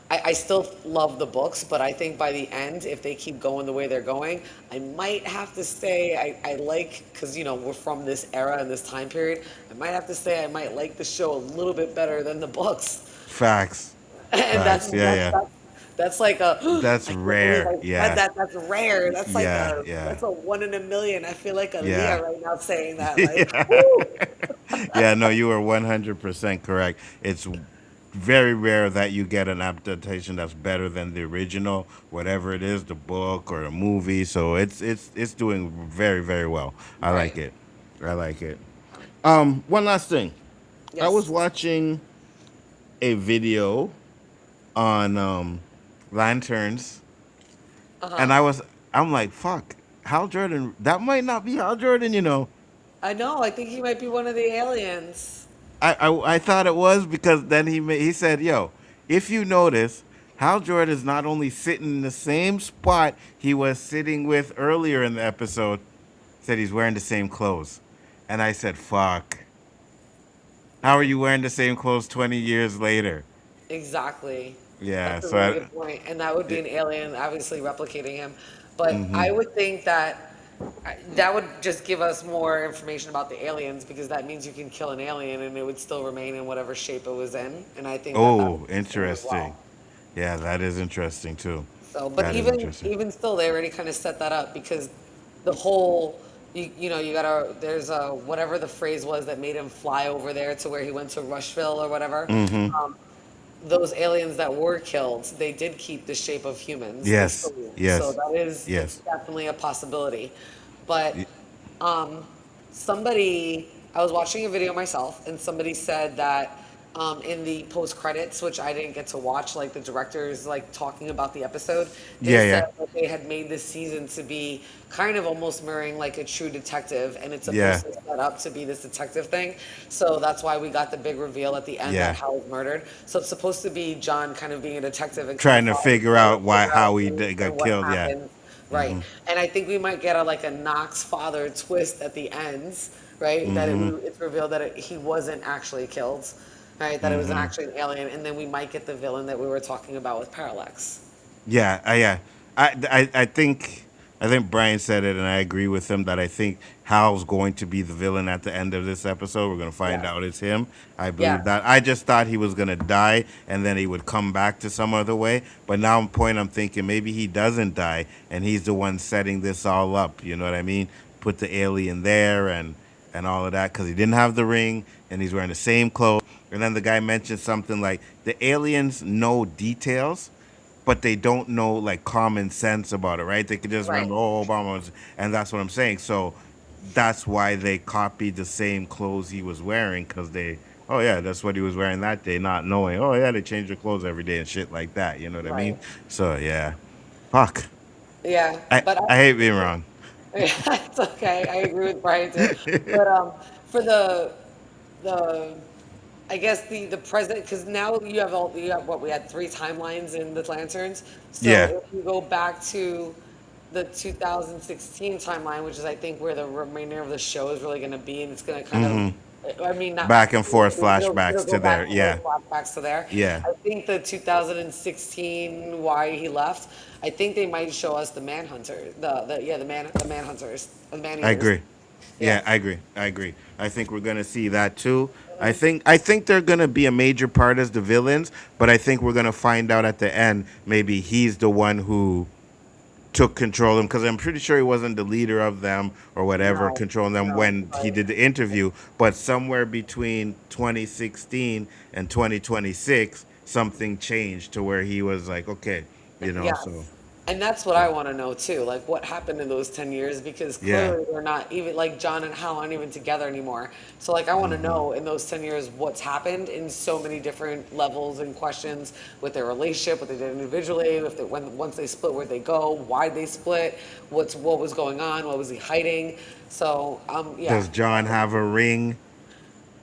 I still love the books, but I think by the end, if they keep going the way they're going, I might have to say I like, because we're from this era and this time period. I might have to say I might like the show a little bit better than the books.
Facts.
And
Facts. Yeah, yeah.
that's like a
That's
I can't believe
rare.
I said
Yeah.
that. That's rare. That's like
Yeah,
a
yeah.
that's a one in a million. I feel like a
Yeah.
Leah right now saying that. Like,
Yeah.
woo!
Yeah, no, you are 100% correct. It's very rare that you get an adaptation that's better than the original, whatever it is, the book or the movie. So it's doing very, very well. I like
Right.
it. I like it. One last thing. I was
Yes.
watching a video on lanterns, and I'm like, fuck, Hal Jordan. That might not be Hal Jordan.
I know. I think he might be one of the aliens.
I thought it was because then he said, "Yo, if you notice, Hal Jordan is not only sitting in the same spot he was sitting with earlier in the episode, said he's wearing the same clothes." And I said, "Fuck, how are you wearing the same clothes 20 years later?"
Exactly.
Yeah,
That's a
so
really good point. And that would be an alien, obviously replicating him. But I would think that that would just give us more information about the aliens because that means you can kill an alien and it would still remain in whatever shape it was in. And I think that that's
oh,
interesting as
interesting.
well.
Yeah, that is interesting too.
So, but
That is
even
interesting.
even still, they already kind of set that up because the whole you gotta there's a whatever the phrase was that made him fly over there to where he went to Rushville or whatever. Um, those aliens that were killed, they did keep the shape of humans. They still
Yes,
do. So
yes,
it's
yes.
definitely a possibility. But
Y-
somebody, I was watching a video myself, and somebody said that in the post credits, which I didn't get to watch, like the directors like talking about the episode, they
Yeah,
said
yeah,
that they had made this season to be kind of almost mirroring like a true detective, and it's
yeah,
supposed to set up to be this detective thing. So that's why we got the big reveal at the end that
yeah.
Hal was murdered. So it's supposed to be John kind of being a detective and kind of
Trying to figure
trying
out
to
why
figure out
how he
who and
got
what
killed. Yeah.
happened. Right. And I think we might get like a Knox father twist at the ends, right? That it's revealed that he wasn't actually killed, right? That it was actually an alien. And then we might get the villain that we were talking about with Parallax.
Yeah, yeah. I think Brian said it, and I agree with him that I think Hal's going to be the villain at the end of this episode. We're going to find
Yeah.
out it's him. I
Yeah.
believe that. I just thought he was going to die, and then he would come back to some other way. But now I'm thinking maybe he doesn't die, and he's the one setting this all up. You know what I mean? Put the alien there and all of that because he didn't have the ring, and he's wearing the same clothes. And then the guy mentioned something like the aliens know details but they don't know like common sense about it, right? They could just
Right.
remember, oh, Obama was, and that's what I'm saying. So that's why they copied the same clothes he was wearing because oh yeah, that's what he was wearing that day, not knowing, oh yeah, they change their clothes every day and shit like that. You know what I mean?
Right.
So yeah, fuck.
Yeah.
I
But
I hate being wrong.
it's okay. I agree with Brian too. But for the I guess the present, because now you have what we had three timelines in the Lanterns.
Yeah,
So if you go back to the 2016 timeline, which is I think where the remainder of the show is really going to be, and it's going to kind of, I mean, not
back and forth
it'll
flashbacks
go
to
back
there.
and forth
Yeah,
flashbacks to there.
yeah,
I think the 2016 why he left. I think they might show us the Manhunter, the Manhunters, the Man
I
Eaters.
agree.
Yeah.
Yeah, I agree. I agree. I think we're gonna see that too. I think they're gonna be a major part as the villains, but I think we're gonna find out at the end maybe he's the one who took control of them because I'm pretty sure he wasn't the leader of them or whatever
No,
controlling them
no,
when he
right.
did the interview. But somewhere between 2016 and 2026, something changed to where he was like, okay, so
Yes. And that's what I want to know too. Like what happened in those 10 years because
yeah.
clearly they're not even like John and Hal aren't even together anymore. So like I want to know in those 10 years what's happened in so many different levels and questions with their relationship, what they did individually, if they once they split, where'd they go, why they split, what was going on, what was he hiding. So yeah.
Does John have a ring?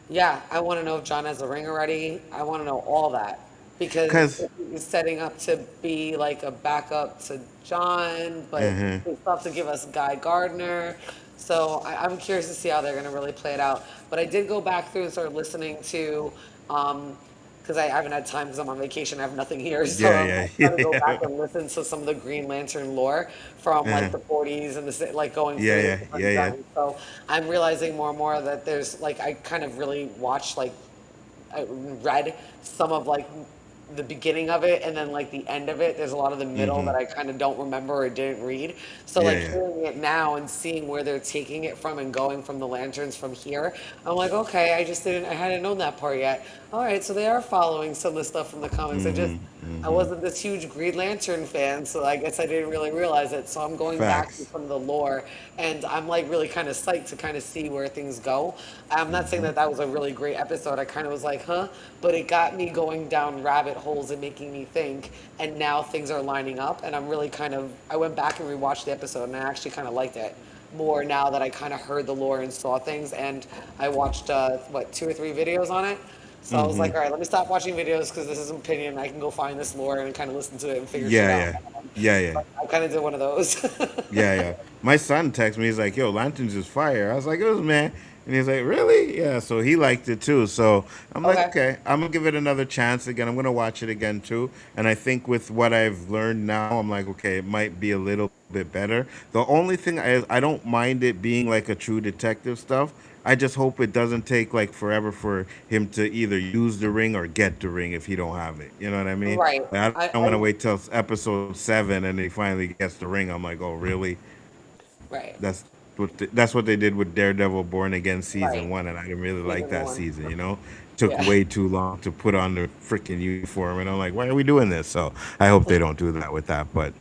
Yeah, I want to know if John has a ring already. I want to know all that because
Because
if he's setting up to be like a backup to John, but they still have to give us Guy Gardner. So I'm curious to see how they're going to really play it out. But I did go back through and start listening to because I haven't had time because I'm on vacation. I have nothing here, so
Yeah,
I'm trying to go
yeah.
back and listen to some of the Green Lantern lore from like
Uh,
the 40s and like going
yeah,
through
yeah,
different
yeah, yeah.
genres. So I'm realizing more and more that there's like I kind of really watch like I read some of like the beginning of it and then like the end of it. There's a lot of the middle
Mm-hmm.
that I kind of don't remember or didn't read. So
Yeah,
like
yeah.
hearing it now and seeing where they're taking it from and going from the lanterns from here, I'm like, okay, I hadn't known that part yet. All right, so they are following some of the stuff from the comics.
Mm-hmm.
I
Mm-hmm.
wasn't this huge Green Lantern fan, so I guess I didn't really realize it. So I'm going back to
Facts.
some of the lore, and I'm like really kind of psyched to kind of see where things go. I'm not saying
Mm-hmm.
that that was a really great episode. I kind of was like, huh, but it got me going down rabbit holes and making me think. And now things are lining up, and I'm really kind of. I went back and rewatched the episode, and I actually kind of liked it more now that I kind of heard the lore and saw things. And I watched what 2 or 3 videos on it. So I was
Mm-hmm.
like, all right, let me stop watching videos because this is an opinion. I can go find this lore and kind of listen to it and figure shit
Yeah,
out.
yeah. Yeah, yeah.
I kind of did one of those.
Yeah, yeah. My son texted me. He's like, "Yo, Lanterns is fire." I was like, "It was, man." And he's like, "Really?" Yeah. So he liked it too. So I'm like,
Okay.
"Okay, I'm gonna give it another chance again. I'm gonna watch it again too." And I think with what I've learned now, I'm like, "Okay, it might be a little bit better." The only thing I don't mind it being like a true detective stuff. I just hope it doesn't take like forever for him to either use the ring or get the ring if he don't have it. You know what I mean?
Right.
Like, I don't want to
I
wait till episode 7 and he finally gets the ring. I'm like, oh, really?
right.
That's that's what they did with Daredevil Born Again season
Right.
1, and I didn't really like
Season
that
one.
season. Took
Yeah.
way too long to put on the freaking uniform, and I'm like, why are we doing this? So I hope they don't do that with that. But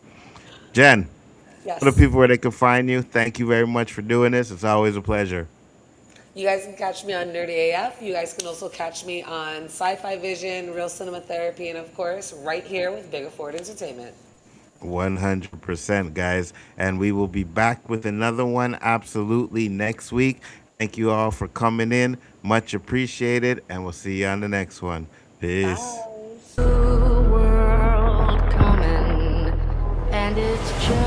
Jen, for the
Yes.
people where they can find you, thank you very much for doing this. It's always a pleasure.
You guys can catch me on Nerdy AF. You guys can also catch me on Sci-Fi Vision, Real Cinema Therapy, and of course, right here with Big Afford Entertainment.
100%, guys. And we will be back with another one absolutely next week. Thank you all for coming in. Much appreciated. And we'll see you on the next one. Peace.
Bye.
New world coming, and it's just